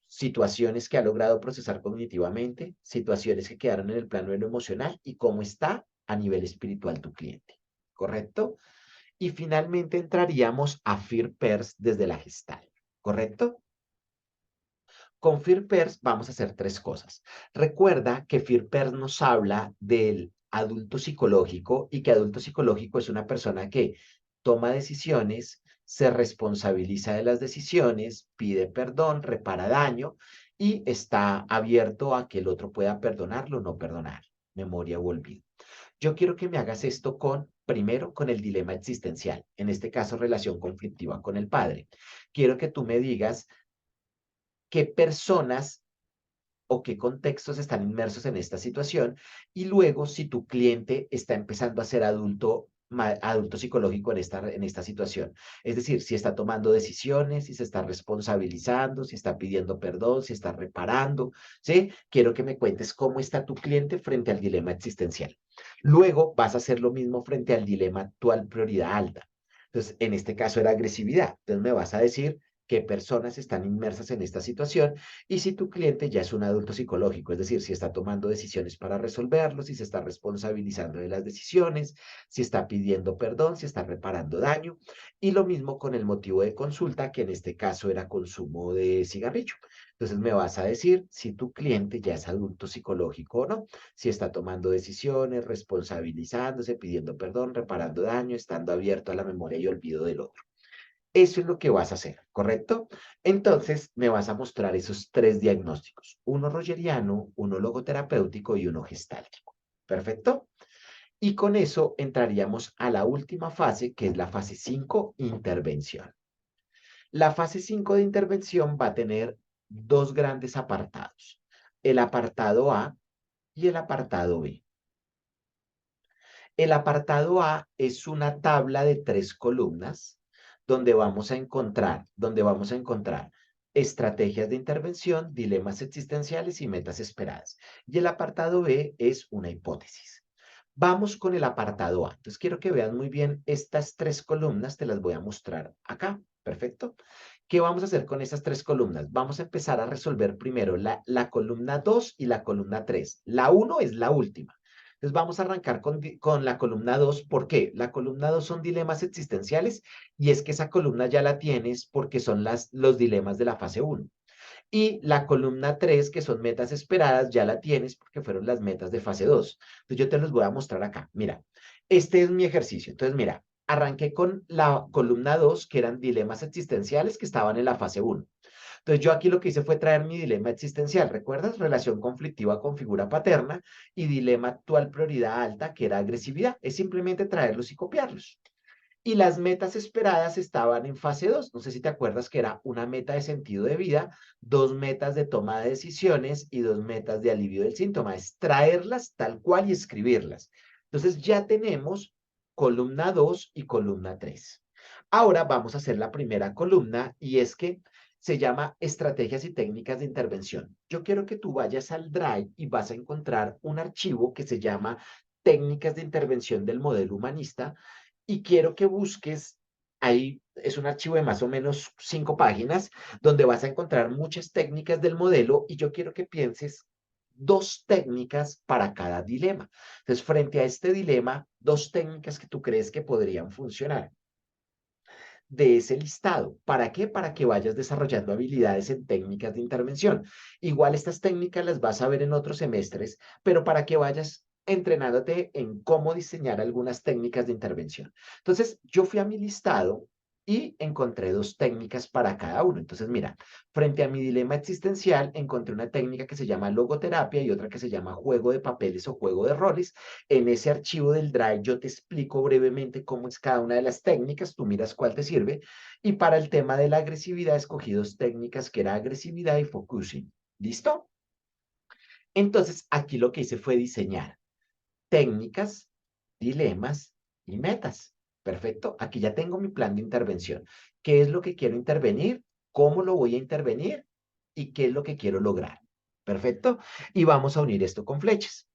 Situaciones que ha logrado procesar cognitivamente, situaciones que quedaron en el plano de lo emocional y cómo está a nivel espiritual tu cliente. ¿Correcto? Y finalmente entraríamos a FearPers desde la Gestalt, ¿correcto? Con FearPers vamos a hacer tres cosas. Recuerda que FearPers nos habla del adulto psicológico y que adulto psicológico es una persona que toma decisiones, se responsabiliza de las decisiones, pide perdón, repara daño y está abierto a que el otro pueda perdonarlo o no perdonar, memoria o olvido. Yo quiero que me hagas esto primero, con el dilema existencial, en este caso, relación conflictiva con el padre. Quiero que tú me digas qué personas o qué contextos están inmersos en esta situación y luego si tu cliente está empezando a ser adulto, adulto psicológico en esta situación. Es decir, si está tomando decisiones, si se está responsabilizando, si está pidiendo perdón, si está reparando, ¿sí? Quiero que me cuentes cómo está tu cliente frente al dilema existencial. Luego vas a hacer lo mismo frente al dilema actual prioridad alta. Entonces, en este caso era agresividad. Entonces me vas a decir qué personas están inmersas en esta situación y si tu cliente ya es un adulto psicológico, es decir, si está tomando decisiones para resolverlo, si se está responsabilizando de las decisiones, si está pidiendo perdón, si está reparando daño. Y lo mismo con el motivo de consulta, que en este caso era consumo de cigarrillo. Entonces me vas a decir si tu cliente ya es adulto psicológico o no, si está tomando decisiones, responsabilizándose, pidiendo perdón, reparando daño, estando abierto a la memoria y olvido del otro. Eso es lo que vas a hacer, ¿correcto? Entonces, me vas a mostrar esos tres diagnósticos, uno rogeriano, uno logoterapéutico y uno gestáltico. ¿Perfecto? Y con eso entraríamos a la última fase, que es la fase 5, intervención. La fase 5 de intervención va a tener dos grandes apartados, el apartado A y el apartado B. El apartado A es una tabla de 3 columnas donde vamos a encontrar estrategias de intervención, dilemas existenciales y metas esperadas. Y el apartado B es una hipótesis. Vamos con el apartado A. Entonces quiero que vean muy bien estas tres columnas, te las voy a mostrar acá. Perfecto. ¿Qué vamos a hacer con estas tres columnas? Vamos a empezar a resolver primero la columna 2 y la columna 3. La uno es la última. Entonces vamos a arrancar con la columna 2. ¿Por qué? La columna 2 son dilemas existenciales y es que esa columna ya la tienes porque son los dilemas de la fase uno. Y la columna 3 que son metas esperadas, ya la tienes porque fueron las metas de fase 2. Entonces yo te los voy a mostrar acá. Mira, este es mi ejercicio. Entonces, mira, arranqué con la columna 2 que eran dilemas existenciales que estaban en la fase uno. Entonces yo aquí lo que hice fue traer mi dilema existencial. ¿Recuerdas? Relación conflictiva con figura paterna y dilema actual prioridad alta, que era agresividad. Es simplemente traerlos y copiarlos. Y las metas esperadas estaban en fase 2. No sé si te acuerdas que era una meta de sentido de vida, dos metas de toma de decisiones y dos metas de alivio del síntoma. Es traerlas tal cual y escribirlas. Entonces ya tenemos columna 2 y columna 3. Ahora vamos a hacer la primera columna y es que se llama estrategias y técnicas de intervención. Yo quiero que tú vayas al Drive y vas a encontrar un archivo que se llama técnicas de intervención del modelo humanista y quiero que busques, ahí es un archivo de más o menos 5 páginas, donde vas a encontrar muchas técnicas del modelo y yo quiero que pienses dos técnicas para cada dilema. Entonces, frente a este dilema, dos técnicas que tú crees que podrían funcionar de ese listado. ¿Para qué? Para que vayas desarrollando habilidades en técnicas de intervención. Igual estas técnicas las vas a ver en otros semestres, pero para que vayas entrenándote en cómo diseñar algunas técnicas de intervención. Entonces, yo fui a mi listado y encontré dos técnicas para cada uno. Entonces, mira, frente a mi dilema existencial, encontré una técnica que se llama logoterapia y otra que se llama juego de papeles o juego de roles. En ese archivo del Drive yo te explico brevemente cómo es cada una de las técnicas, tú miras cuál te sirve. Y para el tema de la agresividad, escogí dos técnicas que era agresividad y focusing. ¿Listo? Entonces, aquí lo que hice fue diseñar técnicas, dilemas y metas. Perfecto. Aquí ya tengo mi plan de intervención. ¿Qué es lo que quiero intervenir? ¿Cómo lo voy a intervenir? ¿Y qué es lo que quiero lograr? Perfecto. Y vamos a unir esto con flechas.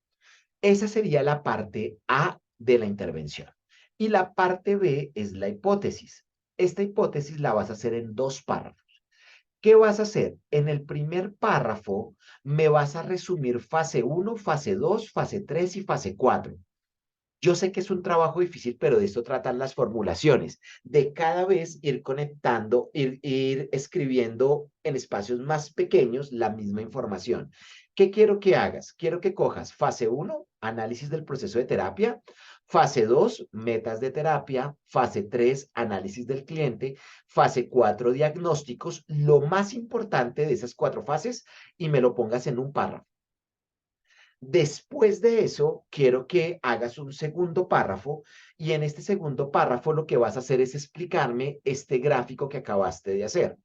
Esa sería la parte A de la intervención. Y la parte B es la hipótesis. Esta hipótesis la vas a hacer en dos párrafos. ¿Qué vas a hacer? En el primer párrafo me vas a resumir fase uno, fase 2, fase 3 y fase 4. Yo sé que es un trabajo difícil, pero de esto tratan las formulaciones, de cada vez ir conectando, ir escribiendo en espacios más pequeños la misma información. ¿Qué quiero que hagas? Quiero que cojas fase uno, análisis del proceso de terapia, fase 2, metas de terapia, fase 3, análisis del cliente, fase 4, diagnósticos, lo más importante de esas 4 fases y me lo pongas en un párrafo. Después de eso, quiero que hagas un segundo párrafo y en este segundo párrafo lo que vas a hacer es explicarme este gráfico que acabaste de hacer.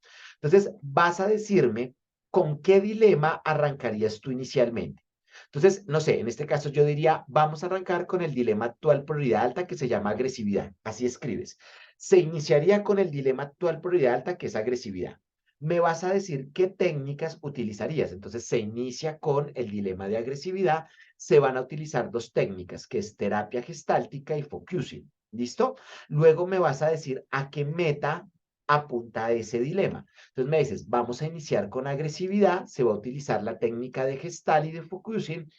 Entonces, vas a decirme con qué dilema arrancarías tú inicialmente. Entonces, no sé, en este caso yo diría, vamos a arrancar con el dilema actual prioridad alta que se llama agresividad. Así escribes. Se iniciaría con el dilema actual prioridad alta que es agresividad. Me vas a decir qué técnicas utilizarías. Entonces se inicia con el dilema de agresividad. Se van a utilizar dos técnicas, que es terapia gestáltica y focusing. ¿Listo? Luego me vas a decir a qué meta apunta ese dilema. Entonces me dices, vamos a iniciar con agresividad, se va a utilizar la técnica de gestal y de focusing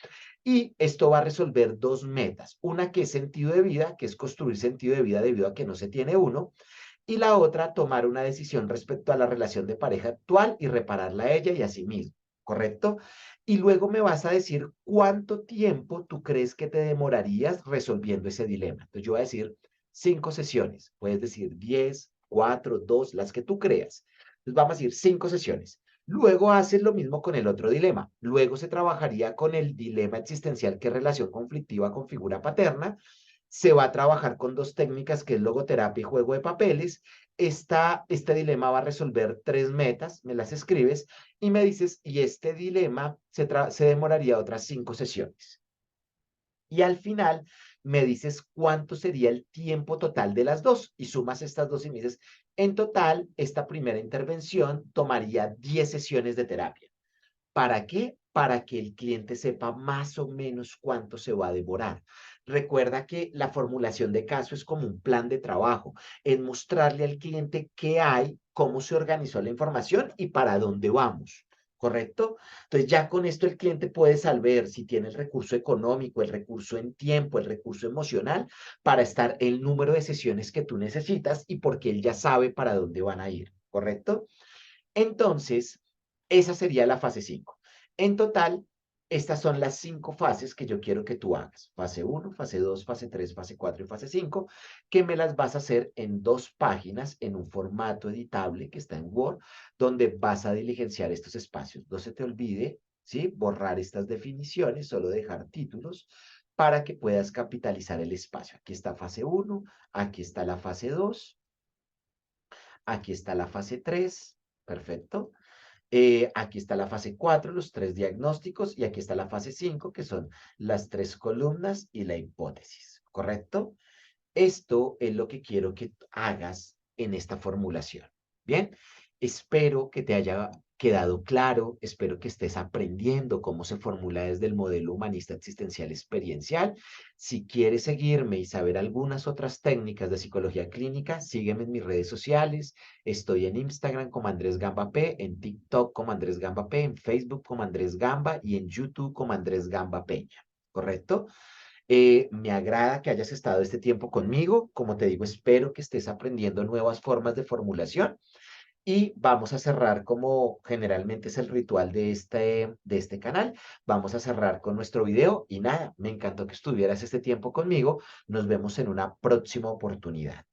y esto va a resolver dos metas. Una que es sentido de vida, que es construir sentido de vida debido a que no se tiene uno, y la otra, tomar una decisión respecto a la relación de pareja actual y repararla a ella y a sí mismo, ¿correcto? Y luego me vas a decir cuánto tiempo tú crees que te demorarías resolviendo ese dilema. Entonces yo voy a decir 5 sesiones, puedes decir 10, 4, 2, las que tú creas. Entonces vamos a decir 5 sesiones. Luego haces lo mismo con el otro dilema. Luego se trabajaría con el dilema existencial, que es relación conflictiva con figura paterna. Se va a trabajar con dos técnicas que es logoterapia y juego de papeles. Este dilema va a resolver 3 metas, me las escribes y me dices, y este dilema se demoraría otras 5 sesiones. Y al final me dices cuánto sería el tiempo total de las dos y sumas estas dos y me dices, en total, esta primera intervención tomaría 10 sesiones de terapia. ¿Para qué? Para que el cliente sepa más o menos cuánto se va a demorar. Recuerda que la formulación de caso es como un plan de trabajo, en mostrarle al cliente qué hay, cómo se organizó la información y para dónde vamos. ¿Correcto? Entonces ya con esto el cliente puede saber si tiene el recurso económico, el recurso en tiempo, el recurso emocional para estar el número de sesiones que tú necesitas y porque él ya sabe para dónde van a ir. ¿Correcto? Entonces, esa sería la fase 5. En total, estas son las 5 fases que yo quiero que tú hagas. Fase uno, fase 2, fase 3, fase 4 y fase 5, que me las vas a hacer en 2 páginas, en un formato editable que está en Word, donde vas a diligenciar estos espacios. No se te olvide, ¿sí? Borrar estas definiciones, solo dejar títulos para que puedas capitalizar el espacio. Aquí está fase uno, aquí está la fase 2, aquí está la fase 3, perfecto. Aquí está la fase 4, los 3 diagnósticos, y aquí está la fase 5, que son las 3 columnas y la hipótesis, ¿correcto? Esto es lo que quiero que hagas en esta formulación. Bien, espero que te haya quedado claro, espero que estés aprendiendo cómo se formula desde el modelo humanista existencial experiencial. Si quieres seguirme y saber algunas otras técnicas de psicología clínica, sígueme en mis redes sociales. Estoy en Instagram como Andrés Gamba P, en TikTok como Andrés Gamba P, en Facebook como Andrés Gamba y en YouTube como Andrés Gamba Peña. ¿Correcto? Me agrada que hayas estado este tiempo conmigo. Como te digo, espero que estés aprendiendo nuevas formas de formulación y vamos a cerrar como generalmente es el ritual de este canal. Vamos a cerrar con nuestro video y nada, me encantó que estuvieras este tiempo conmigo. Nos vemos en una próxima oportunidad.